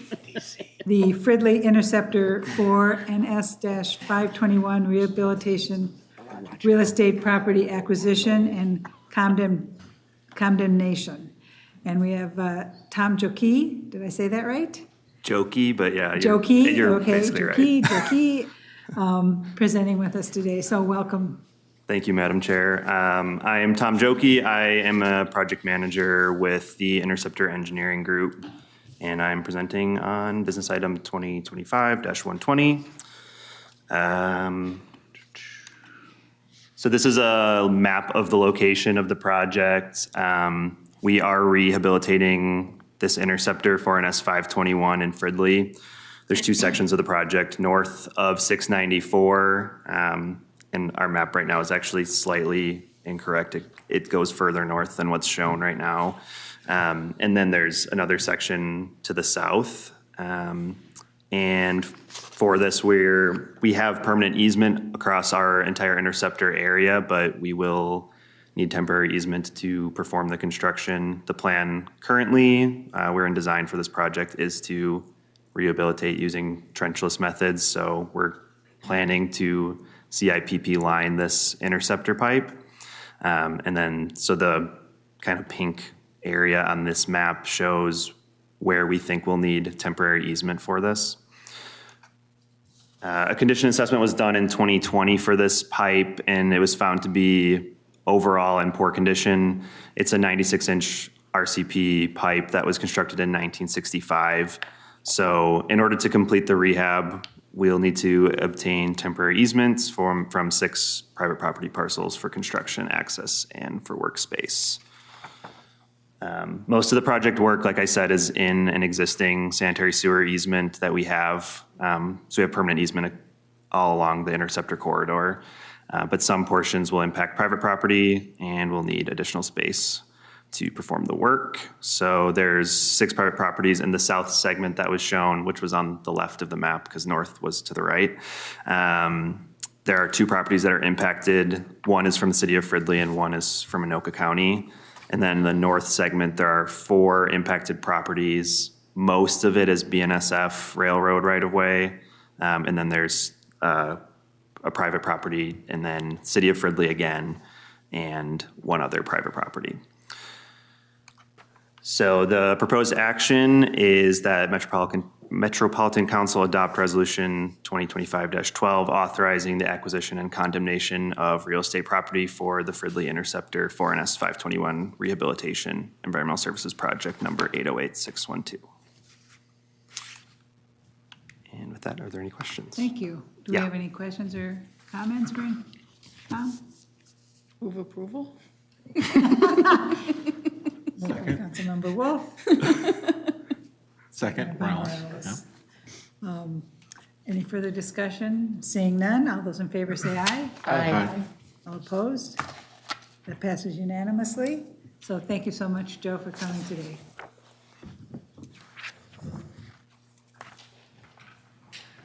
The Fridley Interceptor 4 NS-521 Rehabilitation Real Estate Property Acquisition and Condemnation. And we have Tom Joki, did I say that right? Jokey, but yeah. Joki, you're okay, basically Joki, presenting with us today, so welcome. Thank you, Madam Chair. I am Tom Jokey. I am a project manager with the Interceptor Engineering Group, and I'm presenting on business item 2025-120. So this is a map of the location of the project. We are rehabilitating this interceptor for an S521 in Fridley. There's two sections of the project, north of 694, and our map right now is actually slightly incorrect. It goes further north than what's shown right now. And then there's another section to the south. And for this, we have permanent easement across our entire interceptor area, but we will need temporary easement to perform the construction. The plan currently, we're in design for this project, is to rehabilitate using trenchless methods. So we're planning to CIPP line this interceptor pipe. And then, so the kind of pink area on this map shows where we think we'll need temporary easement for this. A condition assessment was done in 2020 for this pipe, and it was found to be overall in poor condition. It's a 96-inch RCP pipe that was constructed in 1965. So in order to complete the rehab, we'll need to obtain temporary easements from 6 private property parcels for construction access and for workspace. Most of the project work, like I said, is in an existing sanitary sewer easement that we have. So we have permanent easement all along the interceptor corridor, but some portions will impact private property and will need additional space to perform the work. So there's 6 private properties in the south segment that was shown, which was on the left of the map because north was to the right. There are 2 properties that are impacted. One is from the city of Fridley and one is from Anoka County. And then the north segment, there are 4 impacted properties. Most of it is BNSF railroad right-of-way. And then there's a private property, and then city of Fridley again, and one other private property. So the proposed action is that Metropolitan Council adopt Resolution 2025-12 authorizing the acquisition and condemnation of real estate property for the Fridley Interceptor 4NS 521 Rehabilitation Environmental Services Project number 808612. And with that, are there any questions? Thank you. Do we have any questions or comments, Bryn? Tom? Move approval. Councilmember Wolf. Second, Morales. Any further discussion? Seeing none, all those in favor say aye. Aye. All opposed? That passes unanimously. So thank you so much, Joe, for coming today.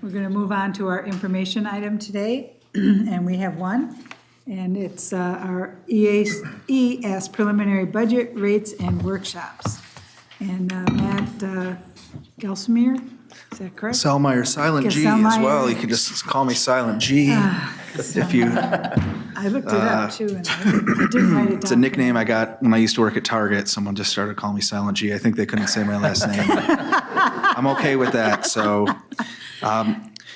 We're going to move on to our information item today, and we have one, and it's our ES preliminary budget rates and workshops. And Matt Gelsomere, is that correct? Selmeyer, Silent G as well. You can just call me Silent G. If you, I looked it up too, and I didn't write it down. it's a nickname I got when I used to work at Target. Someone just started calling me Silent G. I think they couldn't say my last name. I'm okay with that. So,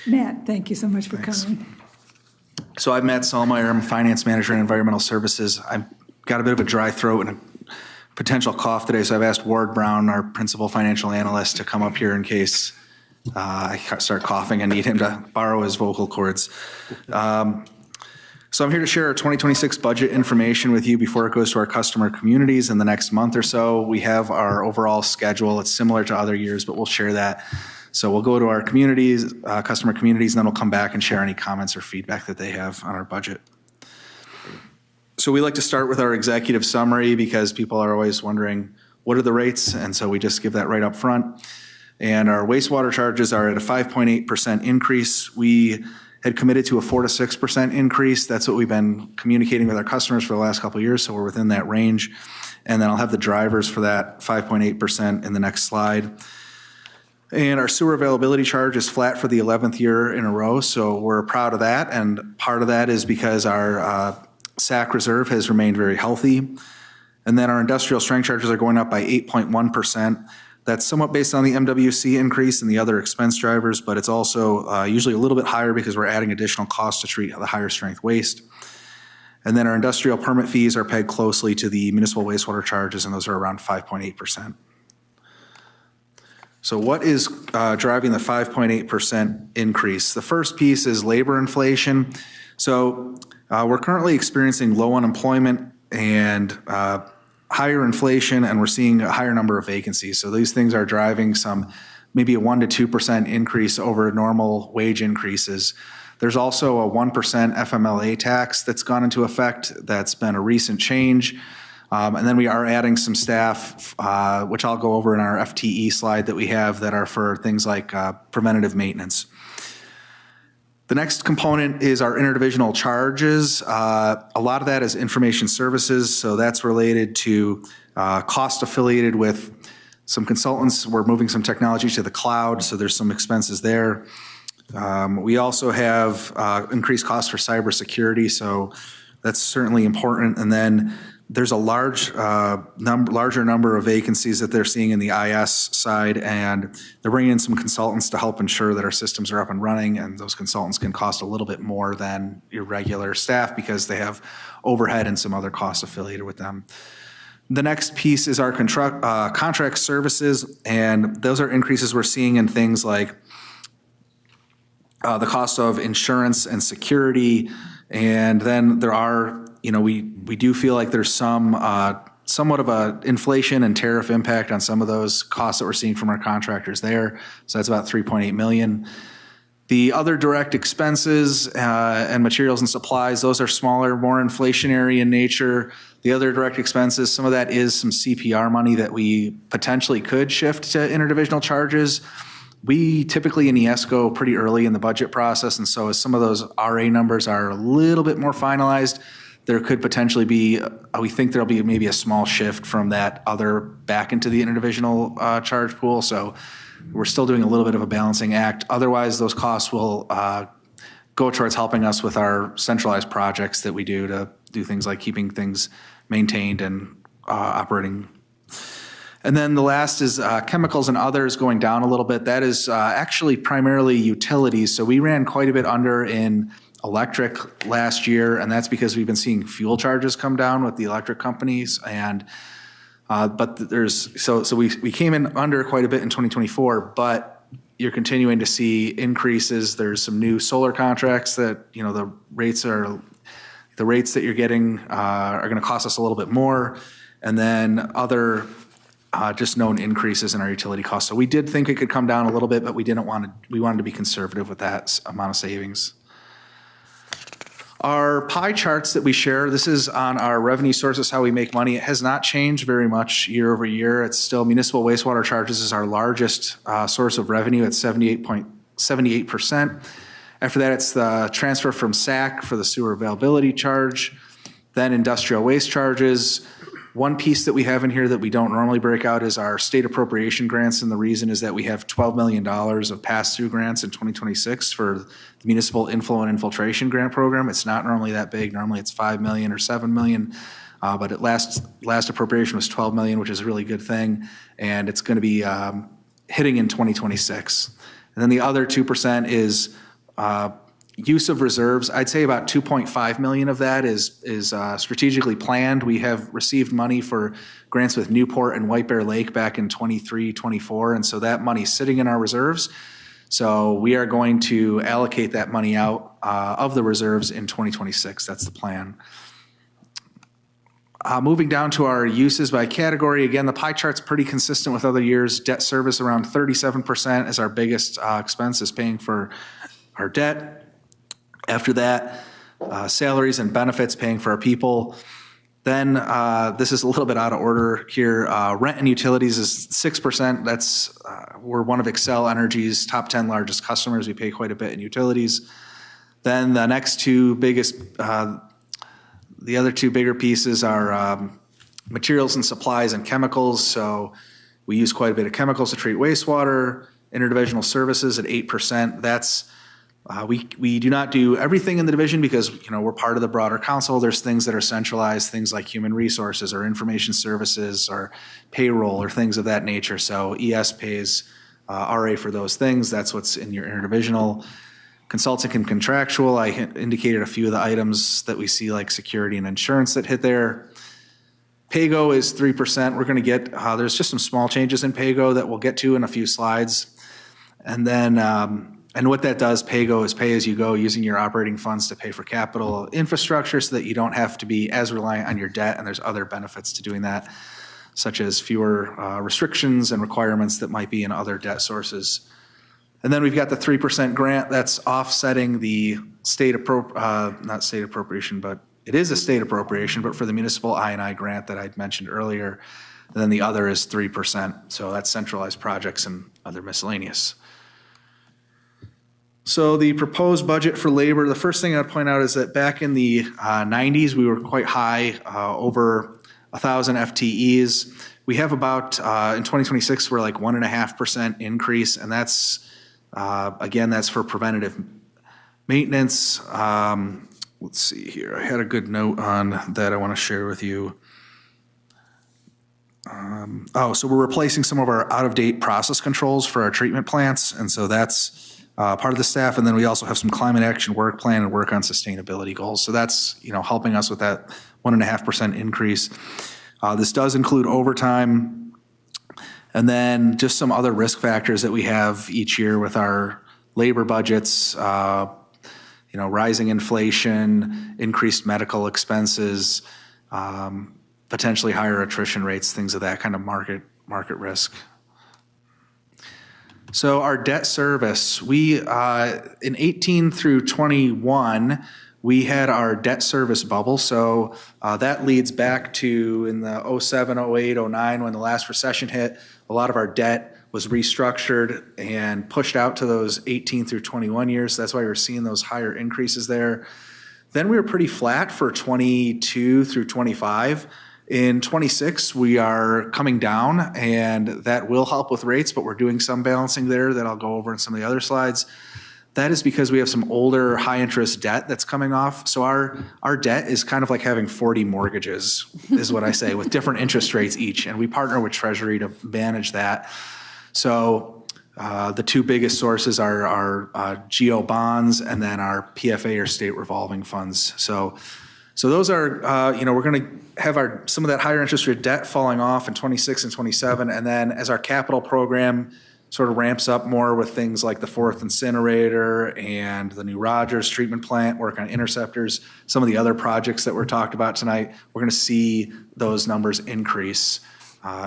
Matt, thank you so much for coming. so I'm Matt Selmeyer. I'm a finance manager in environmental services. I've got a bit of a dry throat and a potential cough today, so I've asked Ward Brown, our principal financial analyst, to come up here in case I start coughing and need him to borrow his vocal cords. So I'm here to share our 2026 budget information with you before it goes to our customer communities in the next month or so. We have our overall schedule. It's similar to other years, but we'll share that. So we'll go to our communities, customer communities, and then we'll come back and share any comments or feedback that they have on our budget. So we like to start with our executive summary because people are always wondering, what are the rates? And so we just give that right up front. And our wastewater charges are at a 5.8% increase. We had committed to a 4 to 6% increase. That's what we've been communicating with our customers for the last couple of years, so we're within that range. And then I'll have the drivers for that 5.8% in the next slide. And our sewer availability charge is flat for the 11th year in a row, so we're proud of that. And part of that is because our SAC reserve has remained very healthy. And then our industrial strength charges are going up by 8.1%. That's somewhat based on the MWC increase and the other expense drivers, but it's also usually a little bit higher because we're adding additional costs to treat the higher strength waste. And then our industrial permit fees are pegged closely to the municipal wastewater charges, and those are around 5.8%. So what is driving the 5.8% increase? The first piece is labor inflation. So we're currently experiencing low unemployment and higher inflation, and we're seeing a higher number of vacancies. So these things are driving maybe a 1 to 2% increase over normal wage increases. There's also a 1% FMLA tax that's gone into effect. That's been a recent change. And then we are adding some staff, which I'll go over in our FTE slide that we have, that are for things like preventative maintenance. The next component is our interdivisional charges. A lot of that is information services, so that's related to cost affiliated with some consultants. We're moving some technology to the cloud, so there's some expenses there. We also have increased costs for cybersecurity, so that's certainly important. And then there's a larger number of vacancies that they're seeing in the IS side, and they're bringing in some consultants to help ensure that our systems are up and running, and those consultants can cost a little bit more than your regular staff because they have overhead and some other costs affiliated with them. The next piece is our contract services, and those are increases we're seeing in things like the cost of insurance and security, and then there are, we do feel like there's somewhat of a inflation and tariff impact on some of those costs that we're seeing from our contractors there. So that's about $3.8 million. The other direct expenses and materials and supplies, those are smaller, more inflationary in nature. The other direct expenses, some of that is some CPR money that we potentially could shift to interdivisional charges. We typically in ES go pretty early in the budget process, and so as some of those RA numbers are a little bit more finalized, there could potentially be, we think there'll be maybe a small shift from that other back into the interdivisional charge pool. So we're still doing a little bit of a balancing act. Otherwise, those costs will go towards helping us with our centralized projects that we do to do things like keeping things maintained and operating. And then the last is chemicals and others going down a little bit. That is actually primarily utilities. So we ran quite a bit under in electric last year, and that's because we've been seeing fuel charges come down with the electric companies. And but we came in under quite a bit in 2024, but you're continuing to see increases. There's some new solar contracts that the rates that you're getting are going to cost us a little bit more, and then other just known increases in our utility costs. So we did think it could come down a little bit, but we wanted to be conservative with that amount of savings. Our pie charts that we share, this is on our revenue sources, how we make money. It has not changed very much year over year. It's still municipal wastewater charges is our largest source of revenue at 78%. After that, it's the transfer from SAC for the sewer availability charge, then industrial waste charges. One piece that we have in here that we don't normally break out is our state appropriation grants, and the reason is that we have $12 million of pass-through grants in 2026 for the Municipal Inflow and Infiltration Grant Program. It's not normally that big. Normally it's $5 million or $7 million, but at last appropriation was $12 million, which is a really good thing, and it's going to be hitting in 2026. And then the other 2% is use of reserves. I'd say about 2.5 million of that is strategically planned. We have received money for grants with Newport and White Bear Lake back in 23, 24, and so that money's sitting in our reserves. So we are going to allocate that money out of the reserves in 2026. That's the plan. Moving down to our uses by category, again, the pie chart's pretty consistent with other years. Debt service around 37% is our biggest expense, is paying for our debt. After that, salaries and benefits, paying for our people. Then this is a little bit out of order here. Rent and utilities is 6%. That's we're one of Xcel Energy's top 10 largest customers. We pay quite a bit in utilities. Then the next two biggest, the other two bigger pieces are materials and supplies and chemicals. So we use quite a bit of chemicals to treat wastewater. Interdivisional services at 8%. That's we do not do everything in the division because, we're part of the broader council. There's things that are centralized, things like human resources or information services or payroll or things of that nature. So ES pays RA for those things. That's what's in your interdivisional. Consulting and contractual, I indicated a few of the items that we see, like security and insurance, that hit there. PAYGO is 3%. We're going to get, there's just some small changes in PAYGO that we'll get to in a few slides. And then, and what that does, PAYGO, is pay as you go, using your operating funds to pay for capital infrastructure so that you don't have to be as reliant on your debt, and there's other benefits to doing that, such as fewer restrictions and requirements that might be in other debt sources. And then we've got the 3% grant that's offsetting the state, not state appropriation, but it is a state appropriation, but for the municipal I&I grant that I'd mentioned earlier. And then the other is 3%. So that's centralized projects and other miscellaneous. So the proposed budget for labor, the first thing I'd point out is that back in the 90s, we were quite high, over 1,000 FTEs. We have about, in 2026, we're like 1.5% increase, and that's, again, that's for preventative maintenance. Let's see here. I had a good note on that I want to share with you. So we're replacing some of our out-of-date process controls for our treatment plants, and so that's part of the staff. And then we also have some climate action work plan and work on sustainability goals. So that's, helping us with that 1.5% increase. This does include overtime, and then just some other risk factors that we have each year with our labor budgets, rising inflation, increased medical expenses, potentially higher attrition rates, things of that kind of market risk. So our debt service, we, in 18 through 21, we had our debt service bubble. So that leads back to in the 07, 08, 09, when the last recession hit, a lot of our debt was restructured and pushed out to those 18 through 21 years. That's why we're seeing those higher increases there. Then we were pretty flat for 22 through 25. In 26, we are coming down, and that will help with rates, but we're doing some balancing there that I'll go over in some of the other slides. That is because we have some older high-interest debt that's coming off. So our debt is kind of like having 40 mortgages, is what I say, with different interest rates each, and we partner with Treasury to manage that. So the two biggest sources are our GO bonds and then our PFA, or state revolving funds. So those are, we're going to have some of that higher interest rate debt falling off in 26 and 27. And then as our capital program sort of ramps up more with things like the fourth incinerator and the new Rogers treatment plant, work on interceptors, some of the other projects that were talked about tonight, we're going to see those numbers increase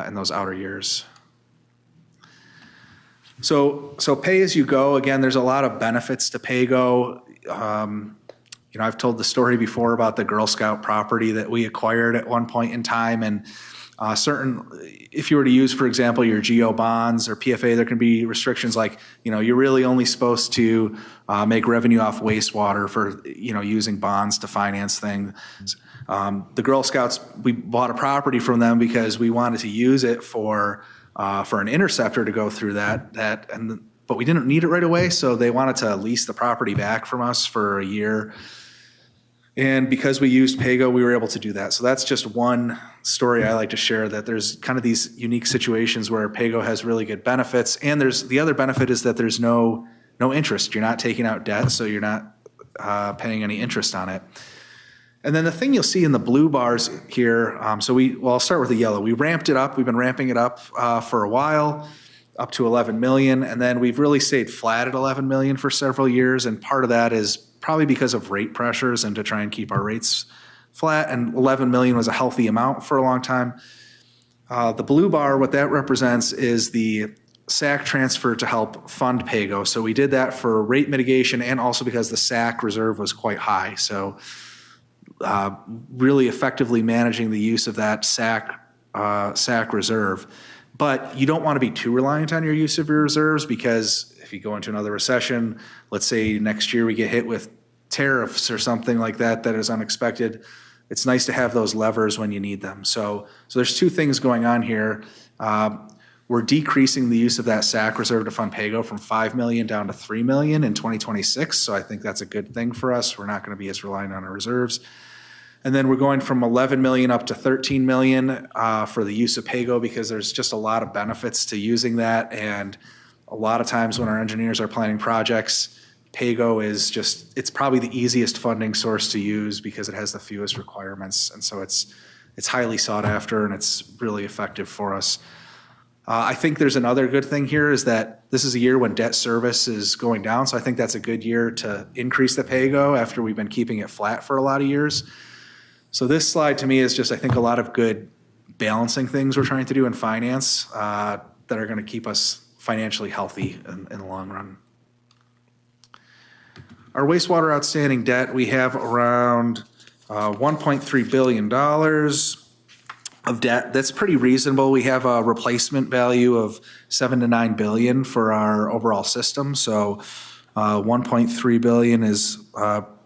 in those outer years. So pay as you go, again, there's a lot of benefits to PAYGO. I've told the story before about the Girl Scout property that we acquired at one point in time, and if you were to use, for example, your GO bonds or PFA, there can be restrictions like, you're really only supposed to make revenue off wastewater for, using bonds to finance things. The Girl Scouts, we bought a property from them because we wanted to use it for an interceptor to go through but we didn't need it right away, so they wanted to lease the property back from us for a year. And because we used PAYGO, we were able to do that. So that's just one story I like to share, that there's kind of these unique situations where PAYGO has really good benefits. And the other benefit is that there's no interest. You're not taking out debt, so you're not paying any interest on it. And then the thing you'll see in the blue bars here, I'll start with the yellow. We ramped it up. We've been ramping it up for a while, up to 11 million. And then we've really stayed flat at 11 million for several years. And part of that is probably because of rate pressures and to try and keep our rates flat. And 11 million was a healthy amount for a long time. The blue bar, what that represents is the SAC transfer to help fund PAYGO. So we did that for rate mitigation and also because the SAC reserve was quite high. So really effectively managing the use of that SAC reserve. But you don't want to be too reliant on your use of your reserves, because if you go into another recession, let's say next year we get hit with tariffs or something like that is unexpected, it's nice to have those levers when you need them. So there's two things going on here. We're decreasing the use of that SAC reserve to fund PAYGO from 5 million down to 3 million in 2026. So I think that's a good thing for us. We're not going to be as reliant on our reserves. And then we're going from 11 million up to 13 million for the use of PAYGO, because there's just a lot of benefits to using that. And a lot of times when our engineers are planning projects, PAYGO is it's probably the easiest funding source to use because it has the fewest requirements. And so it's highly sought after and it's really effective for us. I think there's another good thing here is that this is a year when debt service is going down. So I think that's a good year to increase the PAYGO after we've been keeping it flat for a lot of years. So this slide to me is just, I think, a lot of good balancing things we're trying to do in finance that are going to keep us financially healthy in the long run. Our wastewater outstanding debt, we have around $1.3 billion of debt. That's pretty reasonable. We have a replacement value of $7 to $9 billion for our overall system. So 1.3 billion is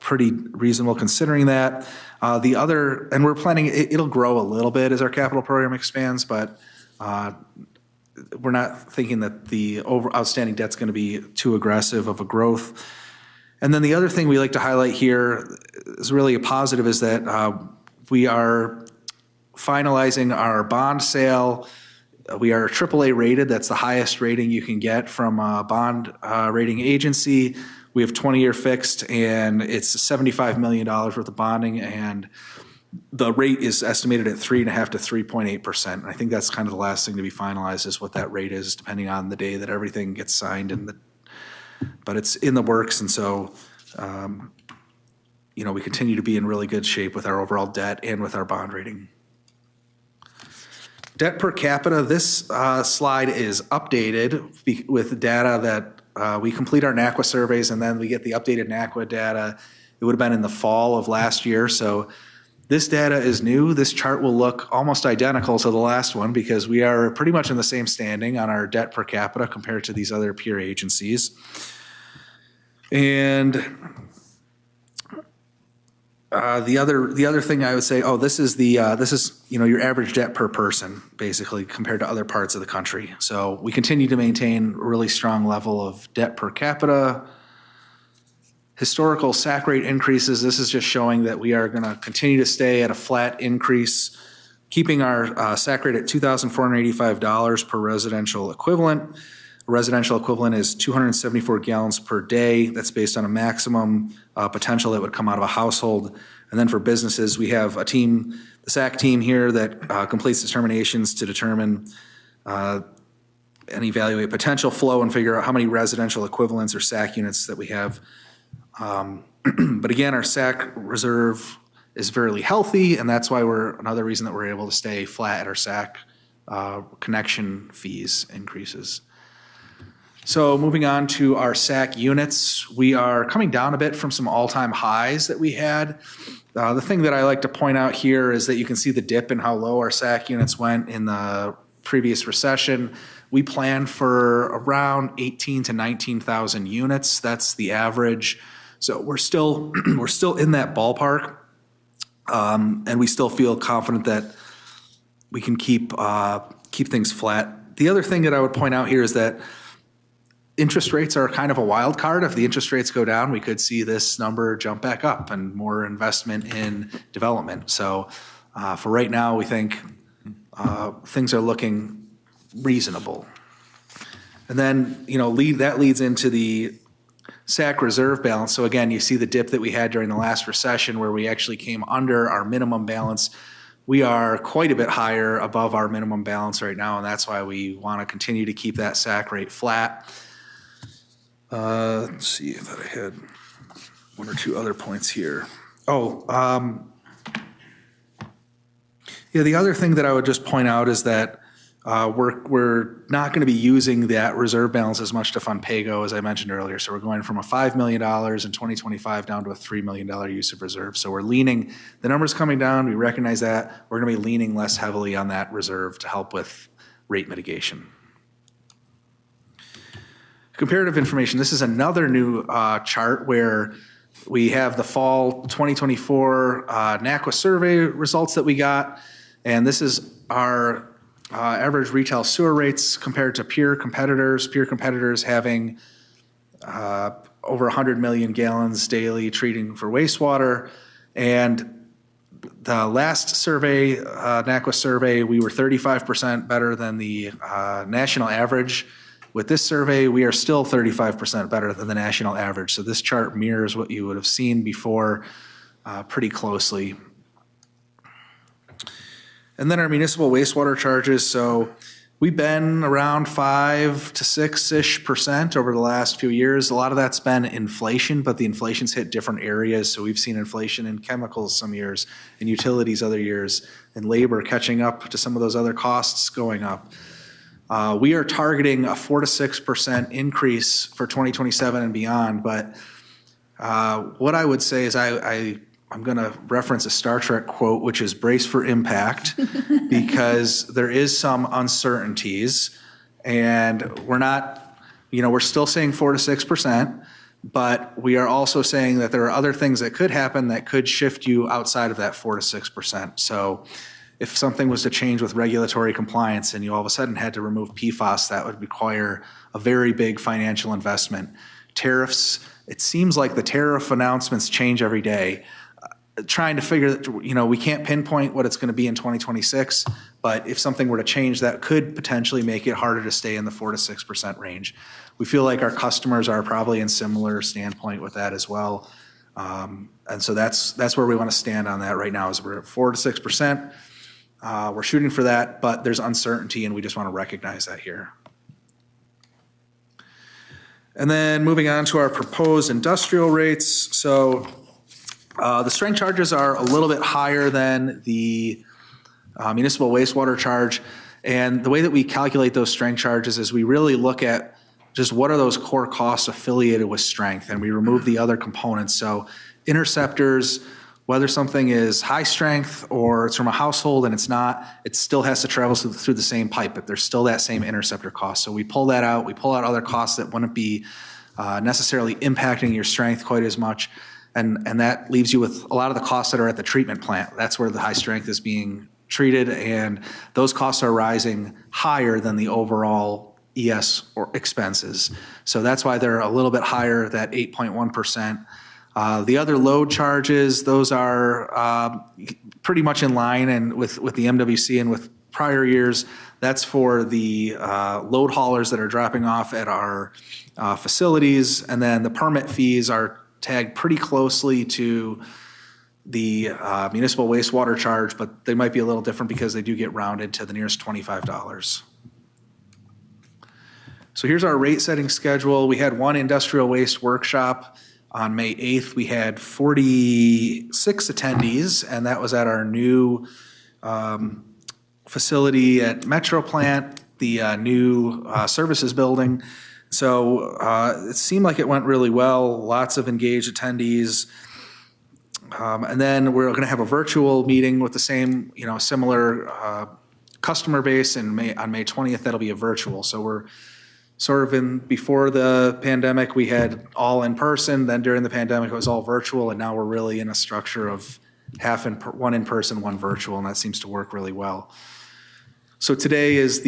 pretty reasonable considering that. And we're planning, it'll grow a little bit as our capital program expands, but we're not thinking that the outstanding debt's going to be too aggressive of a growth. And then the other thing we like to highlight here is really a positive, is that we are finalizing our bond sale. We are AAA rated. That's the highest rating you can get from a bond rating agency. We have 20-year fixed, and it's $75 million worth of bonding, and the rate is estimated at 3.5% to 3.8%. And I think that's kind of the last thing to be finalized, is what that rate is, depending on the day that everything gets signed. But it's in the works, and so we continue to be in really good shape with our overall debt and with our bond rating. Debt per capita, this slide is updated with data that we complete our NACWA surveys, and then we get the updated NACWA data. It would have been in the fall of last year. So this data is new. This chart will look almost identical to the last one because we are pretty much in the same standing on our debt per capita compared to these other peer agencies. And the other thing I would say, this is your average debt per person, basically, compared to other parts of the country. So we continue to maintain a really strong level of debt per capita. Historical SAC rate increases, this is just showing that we are going to continue to stay at a flat increase, keeping our SAC rate at $2,485 per residential equivalent. A residential equivalent is 274 gallons per day. That's based on a maximum potential that would come out of a household. And then for businesses, we have a team, the SAC team here, that completes determinations to determine and evaluate potential flow and figure out how many residential equivalents or SAC units that we have. But again, our SAC reserve is fairly healthy, and that's why another reason that we're able to stay flat at our SAC connection fees increases. So moving on to our SAC units, we are coming down a bit from some all-time highs that we had. The thing that I like to point out here is that you can see the dip in how low our SAC units went in the previous recession. We planned for around 18 to 19,000 units. That's the average. So we're still in that ballpark, and we still feel confident that we can keep things flat. The other thing that I would point out here is that interest rates are kind of a wild card. If the interest rates go down, we could see this number jump back up and more investment in development. So for right now, we think things are looking reasonable. And then, that leads into the SAC reserve balance. So again, you see the dip that we had during the last recession where we actually came under our minimum balance. We are quite a bit higher above our minimum balance right now, and that's why we want to continue to keep that SAC rate flat. Let's see if I had one or two other points here. The other thing that I would just point out is that we're not going to be using that reserve balance as much to fund PAYGO, as I mentioned earlier. So we're going from a $5 million in 2025 down to a $3 million use of reserve. So we're leaning, the number's coming down, we recognize that. We're going to be leaning less heavily on that reserve to help with rate mitigation. Comparative information, this is another new chart where we have the fall 2024 NACWA survey results that we got, and this is our average retail sewer rates compared to peer competitors having over 100 million gallons daily treating for wastewater. And the last survey, NACWA survey, we were 35% better than the national average. With this survey, we are still 35% better than the national average. So this chart mirrors what you would have seen before pretty closely. And then our municipal wastewater charges. So we've been around 5 to 6-ish% over the last few years. A lot of that's been inflation, but the inflation's hit different areas. So we've seen inflation in chemicals some years, in utilities other years, and labor catching up to some of those other costs going up. We are targeting a 4 to 6% increase for 2027 and beyond. But what I would say is I'm going to reference a Star Trek quote, which is brace for impact, because there is some uncertainties, and we're still saying 4 to 6%, but we are also saying that there are other things that could happen that could shift you outside of that 4 to 6%. So if something was to change with regulatory compliance and you all of a sudden had to remove PFAS, that would require a very big financial investment. Tariffs, it seems like the tariff announcements change every day. Trying to figure that, we can't pinpoint what it's going to be in 2026, but if something were to change, that could potentially make it harder to stay in the 4 to 6% range. We feel like our customers are probably in similar standpoint with that as well. And so that's where we want to stand on that right now, is we're at 4 to 6%. We're shooting for that, but there's uncertainty, and we just want to recognize that here. And then moving on to our proposed industrial rates. So the strength charges are a little bit higher than the municipal wastewater charge. And the way that we calculate those strength charges is we really look at just what are those core costs affiliated with strength, and we remove the other components. So interceptors, whether something is high strength or it's from a household and it's not, it still has to travel through the same pipe, but there's still that same interceptor cost. So we pull that out. We pull out other costs that wouldn't be necessarily impacting your strength quite as much. And that leaves you with a lot of the costs that are at the treatment plant. That's where the high strength is being treated, and those costs are rising higher than the overall ES or expenses. So that's why they're a little bit higher, that 8.1%. The other load charges, those are pretty much in line and with the MWC and with prior years. That's for the load haulers that are dropping off at our facilities, and then the permit fees are tagged pretty closely to the municipal wastewater charge, but they might be a little different because they do get rounded to the nearest $25. So here's our rate setting schedule. We had one industrial waste workshop on May 8th. We had 46 attendees, and that was at our new facility at Metro Plant, the new services building. So it seemed like it went really well, lots of engaged attendees. And then we're going to have a virtual meeting with the same, similar customer base on May 20th. That'll be a virtual. So we're sort of before the pandemic, we had all in person. Then during the pandemic, it was all virtual. And now we're really in a structure of one in person, one virtual. And that seems to work really well. So today is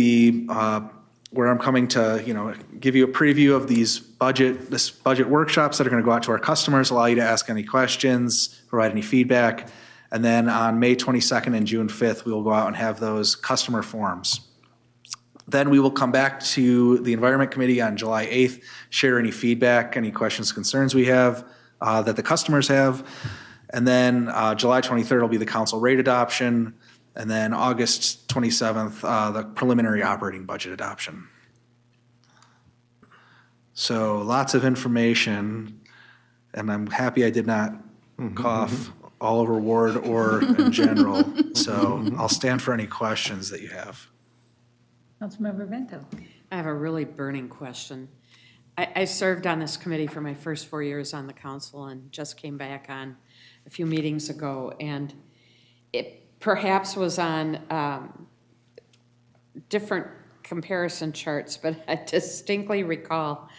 where I'm coming to, give you a preview of this budget workshops that are going to go out to our customers, allow you to ask any questions, provide any feedback. And then on May 22nd and June 5th, we will go out and have those customer forums. Then we will come back to the Environment Committee on July 8th, share any feedback, any questions, concerns we have that the customers have. And then July 23rd will be the council rate adoption. And then August 27th, the preliminary operating budget adoption. So lots of information, and I'm happy I did not cough all over Ward or in general. So I'll stand for any questions that you have. Councilmember Vento. I have a really burning question. I served on this committee for my first 4 years on the council and just came back on a few meetings ago, and it perhaps was on different comparison charts, but I distinctly recall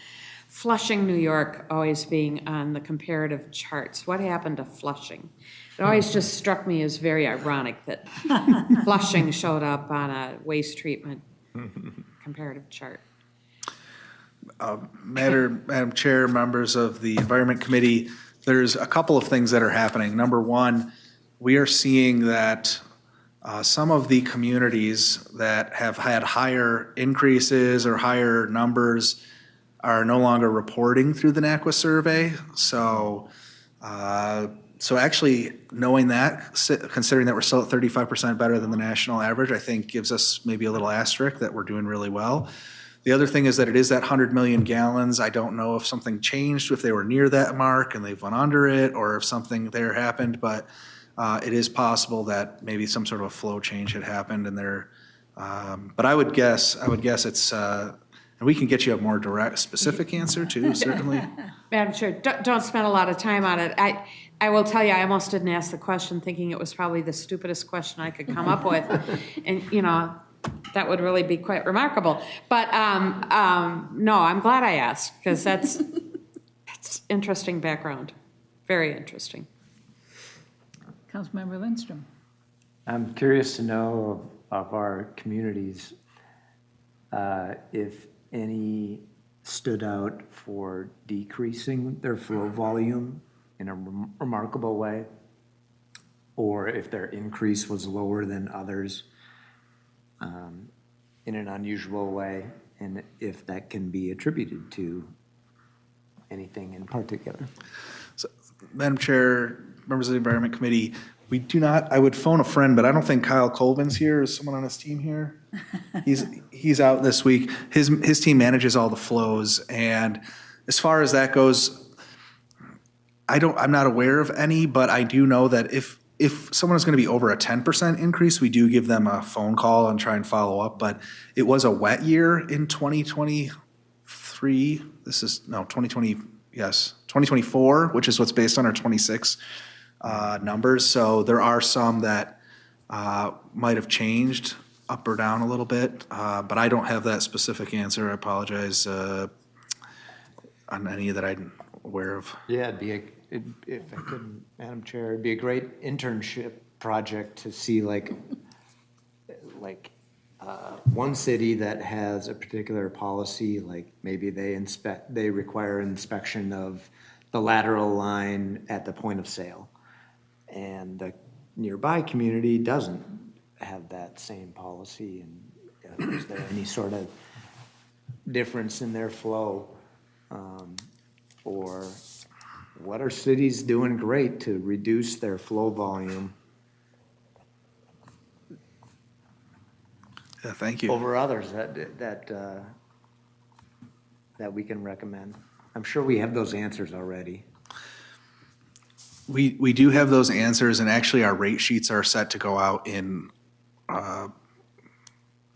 Flushing, New York always being on the comparative charts. What happened to Flushing? It always just struck me as very ironic that Flushing showed up on a waste treatment comparative chart. Madam Chair, members of the Environment Committee, there's a couple of things that are happening. Number one, we are seeing that some of the communities that have had higher increases or higher numbers are no longer reporting through the NACWA survey. So actually knowing that, considering that we're still at 35% better than the national average, I think gives us maybe a little asterisk that we're doing really well. The other thing is that it is that 100 million gallons. I don't know if something changed, if they were near that mark and they've went under it, or if something there happened, but it is possible that maybe some sort of a flow change had happened in there. But I would guess it's, and we can get you a more direct, specific answer too, certainly. Madam Chair, don't spend a lot of time on it. I will tell you, I almost didn't ask the question thinking it was probably the stupidest question I could come up with. And, that would really be quite remarkable. But no, I'm glad I asked because that's interesting background. Very interesting. Councilmember Lindstrom. I'm curious to know of our communities if any stood out for decreasing their flow volume in a remarkable way, or if their increase was lower than others in an unusual way, and if that can be attributed to anything in particular. So, Madam Chair, members of the Environment Committee, we do not, I would phone a friend, but I don't think Kyle Colvin's here. Is someone on his team here? He's out this week. His team manages all the flows, and as far as that goes, I'm not aware of any, but I do know that if someone is going to be over a 10% increase, we do give them a phone call and try and follow up. But it was a wet year in 2023. 2024, which is what's based on our 26 numbers. So there are some that might have changed up or down a little bit, but I don't have that specific answer. I apologize on any that I'm aware of. Yeah, if I could, Madam Chair, it'd be a great internship project to see like one city that has a particular policy, like maybe they require inspection of the lateral line at the point of sale, and the nearby community doesn't have that same policy. And is there any sort of difference in their flow, or what are cities doing great to reduce their flow volume? Yeah, thank you. Over others that we can recommend. I'm sure we have those answers already. We do have those answers, and actually our rate sheets are set to go out in,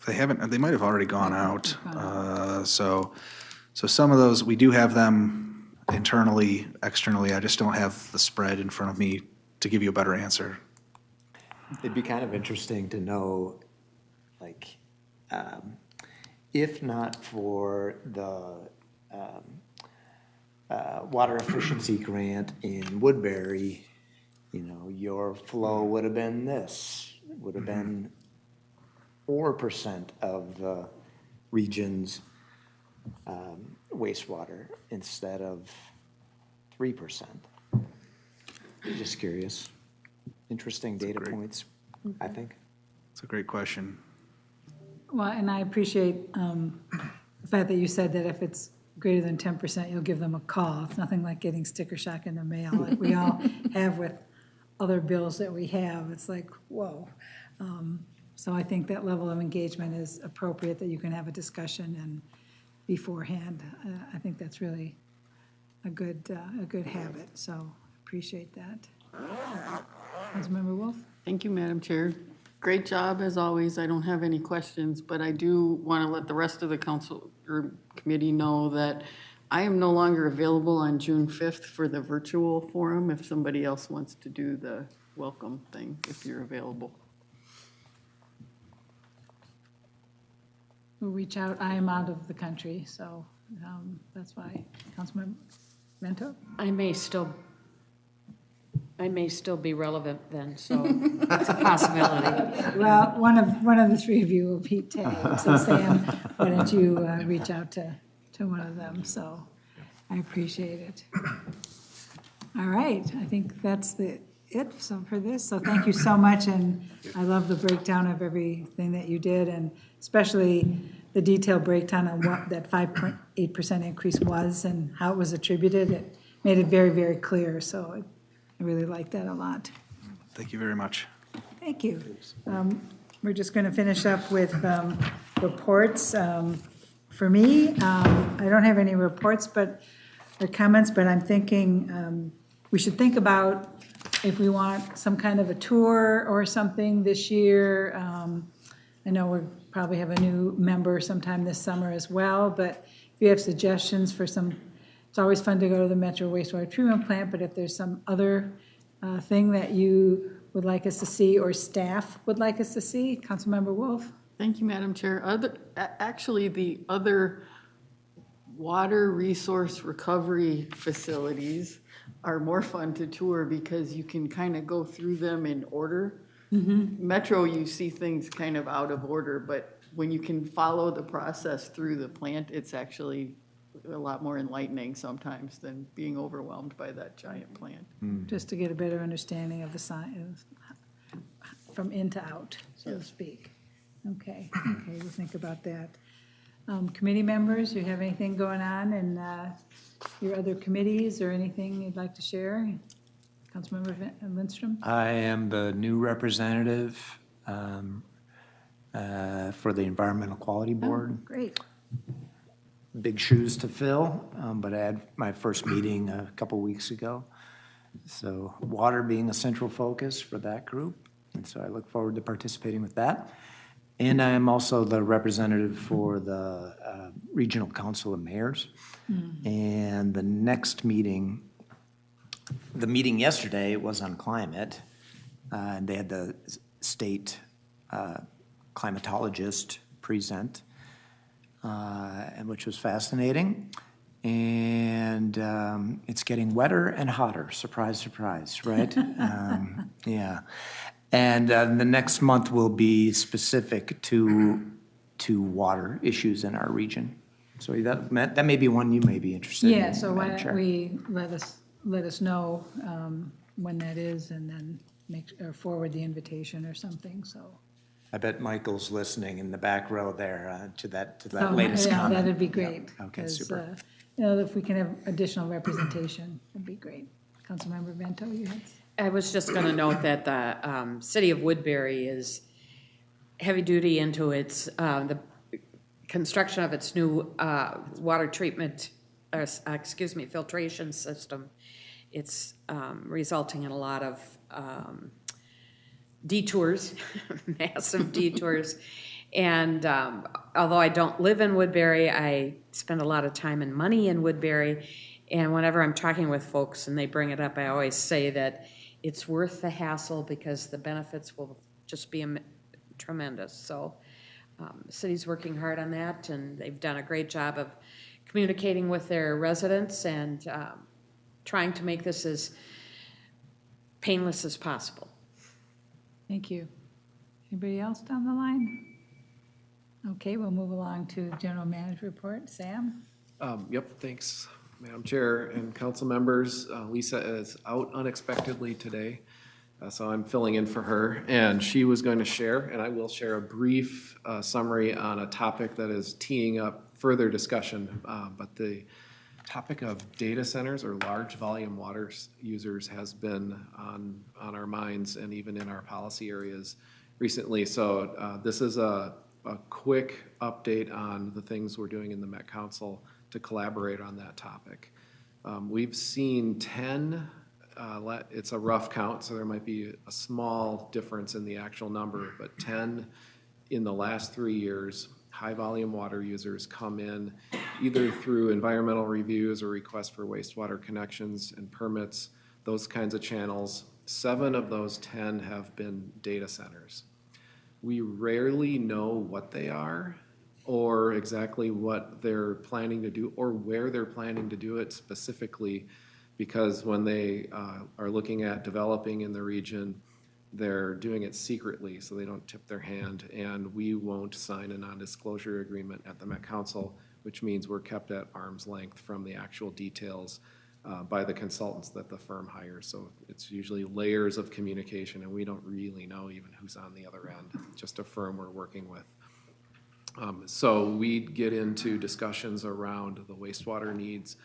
they might have already gone out. So So some of those, we do have them internally, externally. I just don't have the spread in front of me to give you a better answer. It'd be kind of interesting to know, like, if not for the water efficiency grant in Woodbury, you know, your flow would have been this, would have been 4% of the region's wastewater instead of 3%. Just curious. Interesting data points, I think. It's a great question. Well, and I appreciate the fact that you said that if it's greater than 10%, you'll give them a call. It's nothing like getting sticker shock in the mail, like we all have with other bills that we have. It's like, whoa. So I think that level of engagement is appropriate, that you can have a discussion and beforehand. I think that's really a good habit, so appreciate that. Councilmember Wolf? Thank you, Madam Chair. Great job, as always. I don't have any questions, but I do want to let the rest of the council or committee know that I am no longer available on June 5th for the virtual forum if somebody else wants to do the welcome thing, if you're available. We'll reach out. I am out of the country, so that's why. Councilmember Mento? I may still be relevant then, so it's a possibility. Well, one of the three of you will be tagged. So Sam, why don't you reach out to one of them? So I appreciate it. All right, I think that's it for this. So thank you so much, and I love the breakdown of everything that you did, and especially the detailed breakdown on what that 5.8% increase was and how it was attributed. It made it very, very clear. So I really like that a lot. Thank you very much. Thank you. We're just going to finish up with reports. For me, I don't have any reports or comments, but I'm thinking we should think about if we want some kind of a tour or something this year. I know we probably have a new member sometime this summer as well, but if you have suggestions for some, it's always fun to go to the Metro Wastewater Treatment Plant, but if there's some other thing that you would like us to see or staff would like us to see, Councilmember Wolf? Thank you, Madam Chair. Actually, the other water resource recovery facilities are more fun to tour because you can kind of go through them in order. Metro, you see things kind of out of order, but when you can follow the process through the plant, it's actually a lot more enlightening sometimes than being overwhelmed by that giant plant. Just to get a better understanding of the science from in to out, so to speak. Okay, we'll think about that. Committee members, you have anything going on in your other committees or anything you'd like to share? Councilmember Lindstrom? I am the new representative for the Environmental Quality Board. Great. Big shoes to fill, but I had my first meeting a couple weeks ago. So water being a central focus for that group, and so I look forward to participating with that. And I am also the representative for the Regional Council of Mayors. And the next meeting, the meeting yesterday was on climate, and they had the state climatologist present, and which was fascinating. And it's getting wetter and hotter. Surprise, surprise, right? Yeah. And the next month will be specific to water issues in our region. So that may be one you may be interested in. Yeah, so why don't we let us know when that is, and then forward the invitation or something, so. I bet Michael's listening in the back row there to that latest comment. Yeah, that'd be great. Yeah. Okay, super. If we can have additional representation, that'd be great. Councilmember Vento, you had? I was just going to note that the city of Woodbury is heavy duty into its the construction of its new water treatment, filtration system. It's resulting in a lot of detours, massive detours, And although I don't live in Woodbury, I spend a lot of time and money in Woodbury. And whenever I'm talking with folks and they bring it up, I always say that it's worth the hassle because the benefits will just be tremendous. So the city's working hard on that, and they've done a great job of communicating with their residents and trying to make this as painless as possible. Thank you. Anybody else down the line? Okay, we'll move along to General Manager Report. Sam? Yep, thanks, Madam Chair and council members. Lisa is out unexpectedly today, so I'm filling in for her. And she was going to share, and I will share a brief summary on a topic that is teeing up further discussion. But the topic of data centers or large volume water users has been on our minds and even in our policy areas recently. So this is a quick update on the things we're doing in the Met Council to collaborate on that topic. We've seen 10, it's a rough count, so there might be a small difference in the actual number, but 10 in the last 3 years, high volume water users come in either through environmental reviews or requests for wastewater connections and permits, those kinds of channels. 7 of those 10 have been data centers. We rarely know what they are or exactly what they're planning to do or where they're planning to do it specifically, because when they are looking at developing in the region, they're doing it secretly so they don't tip their hand, and we won't sign a non-disclosure agreement at the Met Council, which means we're kept at arm's length from the actual details by the consultants that the firm hires. So it's usually layers of communication, and we don't really know even who's on the other end, just a firm we're working with. So we get into discussions around the wastewater needs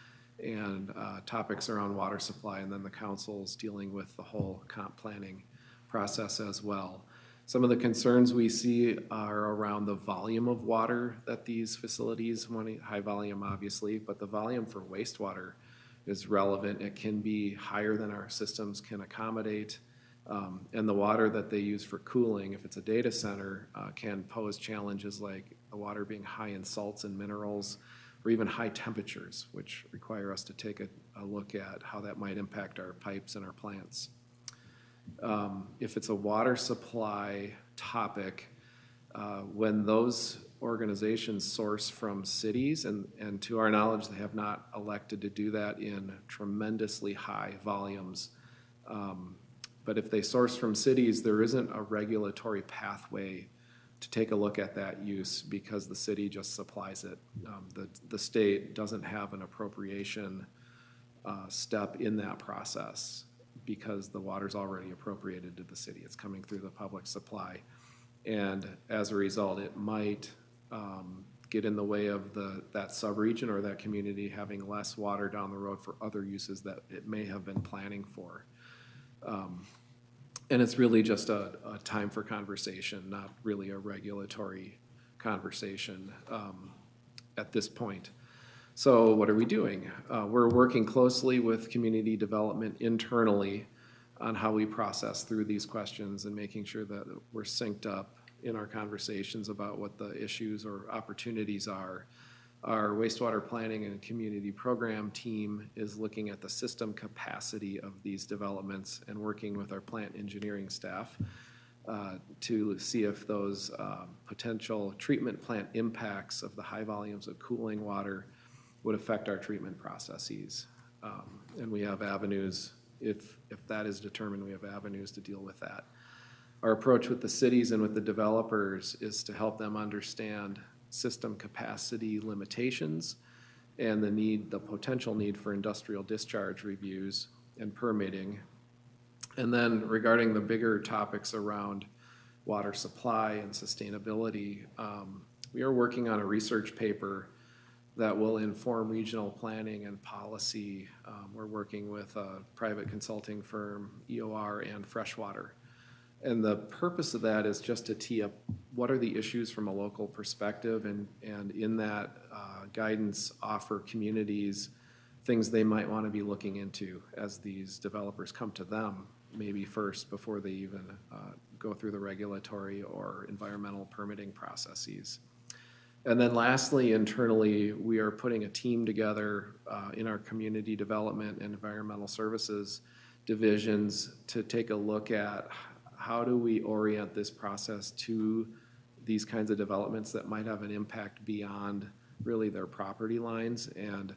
and topics around water supply, and then the council's dealing with the whole comp planning process as well. Some of the concerns we see are around the volume of water that these facilities want, high volume obviously, but the volume for wastewater is relevant. It can be higher than our systems can accommodate. And the water that they use for cooling, if it's a data center, can pose challenges like the water being high in salts and minerals, or even high temperatures, which require us to take a look at how that might impact our pipes and our plants. If it's a water supply topic, when those organizations source from cities, and to our knowledge, they have not elected to do that in tremendously high volumes. But if they source from cities, there isn't a regulatory pathway to take a look at that use because the city just supplies it. The state doesn't have an appropriation step in that process because the water's already appropriated to the city. It's coming through the public supply. And as a result, it might get in the way of that subregion or that community having less water down the road for other uses that it may have been planning for. And it's really just a time for conversation, not really a regulatory conversation at this point. So what are we doing? We're working closely with community development internally on how we process through these questions and making sure that we're synced up in our conversations about what the issues or opportunities are. Our wastewater planning and community program team is looking at the system capacity of these developments and working with our plant engineering staff to see if those potential treatment plant impacts of the high volumes of cooling water would affect our treatment processes. And we have avenues, if that is determined, we have avenues to deal with that. Our approach with the cities and with the developers is to help them understand system capacity limitations and the potential need for industrial discharge reviews and permitting. And then regarding the bigger topics around water supply and sustainability, we are working on a research paper that will inform regional planning and policy. We're working with a private consulting firm, EOR, and Freshwater. And the purpose of that is just to tee up what are the issues from a local perspective, and in that guidance offer communities things they might want to be looking into as these developers come to them, maybe first before they even go through the regulatory or environmental permitting processes. And then lastly, internally, we are putting a team together in our community development and environmental services divisions to take a look at how do we orient this process to these kinds of developments that might have an impact beyond really their property lines, and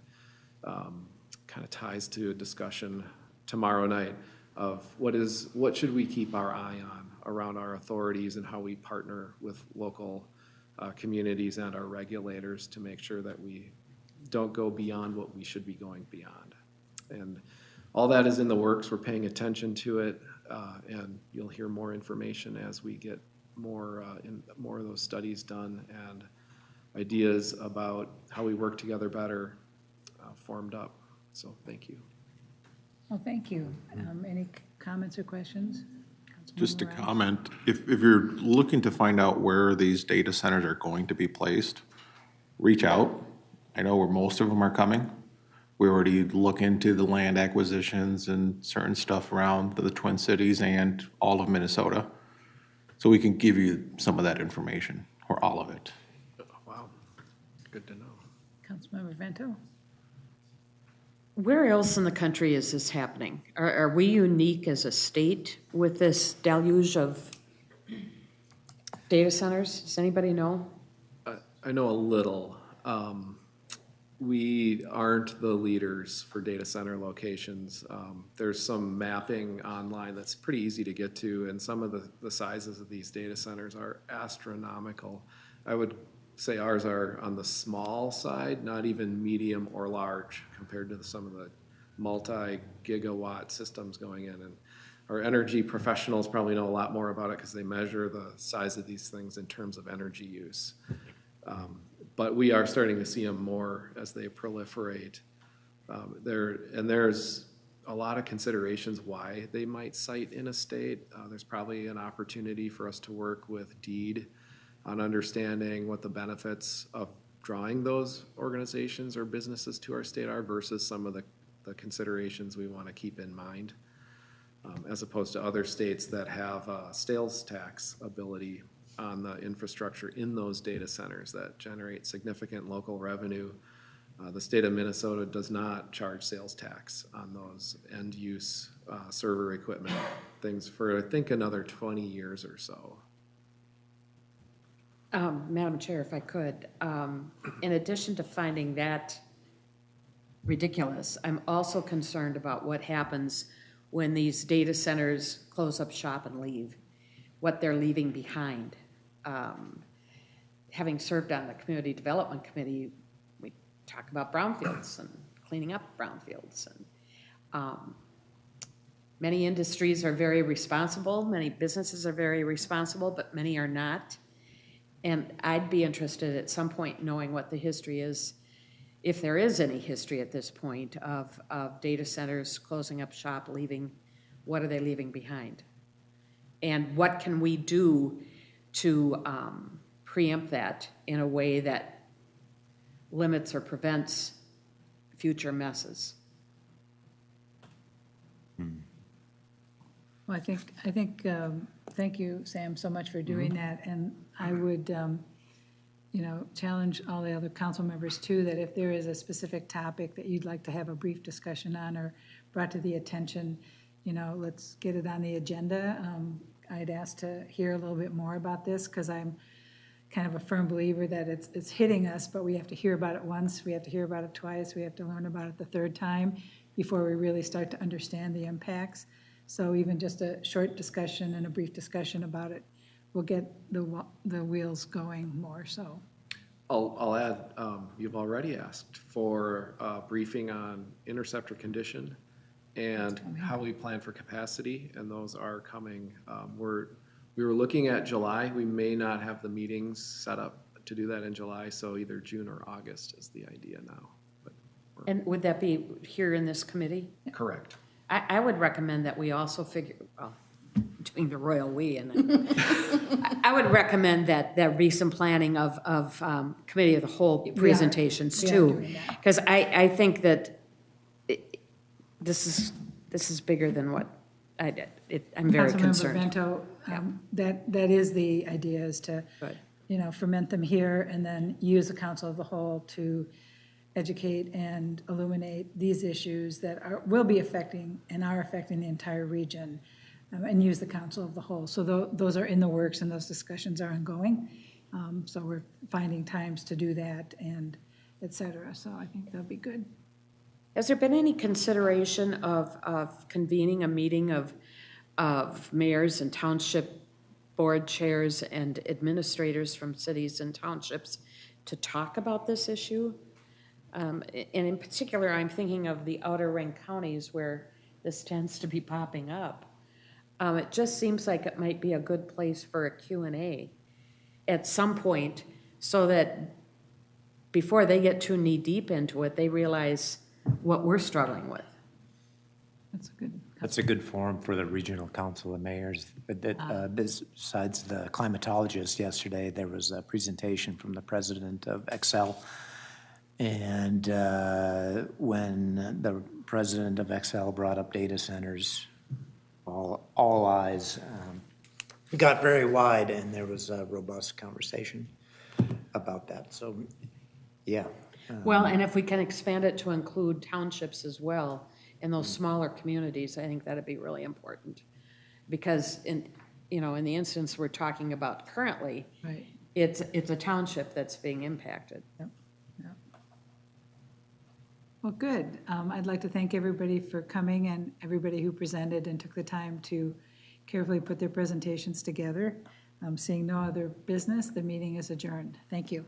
kind of ties to a discussion tomorrow night of what should we keep our eye on around our authorities and how we partner with local communities and our regulators to make sure that we don't go beyond what we should be going beyond. And all that is in the works. We're paying attention to it, and you'll hear more information as we get more of those studies done and ideas about how we work together better formed up. So thank you. Well, thank you. Any comments or questions? Just to comment, if you're looking to find out where these data centers are going to be placed, reach out. I know where most of them are coming. We already look into the land acquisitions and certain stuff around the Twin Cities and all of Minnesota. So we can give you some of that information, or all of it. Wow, good to know. Councilmember Vento? Where else in the country is this happening? Are we unique as a state with this deluge of data centers? Does anybody know? I know a little. We aren't the leaders for data center locations. There's some mapping online that's pretty easy to get to, and some of the sizes of these data centers are astronomical. I would say ours are on the small side, not even medium or large compared to some of the multi-gigawatt systems going in. And our energy professionals probably know a lot more about it because they measure the size of these things in terms of energy use. But we are starting to see them more as they proliferate. There's a lot of considerations why they might site in a state. There's probably an opportunity for us to work with DEED on understanding what the benefits of drawing those organizations or businesses to our state are versus some of the considerations we want to keep in mind, as opposed to other states that have sales tax ability on the infrastructure in those data centers that generate significant local revenue. The state of Minnesota does not charge sales tax on those end-use server equipment things for, I think, another 20 years or so. Madam Chair, if I could, in addition to finding that ridiculous, I'm also concerned about what happens when these data centers close up shop and leave, what they're leaving behind. Having served on the Community Development Committee, we talk about brownfields and cleaning up brownfields. And many industries are very responsible, many businesses are very responsible, but many are not. And I'd be interested at some point knowing what the history is, if there is any history at this point of data centers closing up shop, leaving, what are they leaving behind? And what can we do to preempt that in a way that limits or prevents future messes? Well, I think, thank you, Sam, so much for doing that. And I would, challenge all the other council members too, that if there is a specific topic that you'd like to have a brief discussion on or brought to the attention, let's get it on the agenda. I'd ask to hear a little bit more about this because I'm kind of a firm believer that it's hitting us, but we have to hear about it once, we have to hear about it twice, we have to learn about it the third time before we really start to understand the impacts. So even just a short discussion and a brief discussion about it will get the wheels going more so. I'll add, you've already asked for a briefing on interceptor condition and how we plan for capacity, and those are coming. We were looking at July. We may not have the meetings set up to do that in July, so either June or August is the idea now. And would that be here in this committee? Correct. I would recommend that we also doing the royal we, and I would recommend that there be some planning of committee of the whole presentations too, because I think that this is bigger than what I'm very concerned. Councilmember Vento, that is the idea, is to, Good. ferment them here and then use the council of the whole to educate and illuminate these issues that will be affecting and are affecting the entire region, and use the council of the whole. So those are in the works and those discussions are ongoing. So we're finding times to do that and et cetera. So I think that'll be good. Has there been any consideration of convening a meeting of mayors and township board chairs and administrators from cities and townships to talk about this issue? And in particular, I'm thinking of the outer ring counties where this tends to be popping up. It just seems like it might be a good place for a Q&A at some point, so that before they get too knee-deep into it, they realize what we're struggling with. That's a good forum for the regional council of mayors. But besides the climatologist yesterday, there was a presentation from the president of Excel. And when the president of Excel brought up data centers, all eyes got very wide, and there was a robust conversation about that. So, yeah. Well, and if we can expand it to include townships as well, in those smaller communities, I think that'd be really important. Because in the instance we're talking about currently, Right. it's a township that's being impacted. Yep. Well, good. I'd like to thank everybody for coming and everybody who presented and took the time to carefully put their presentations together. Seeing no other business, the meeting is adjourned. Thank you.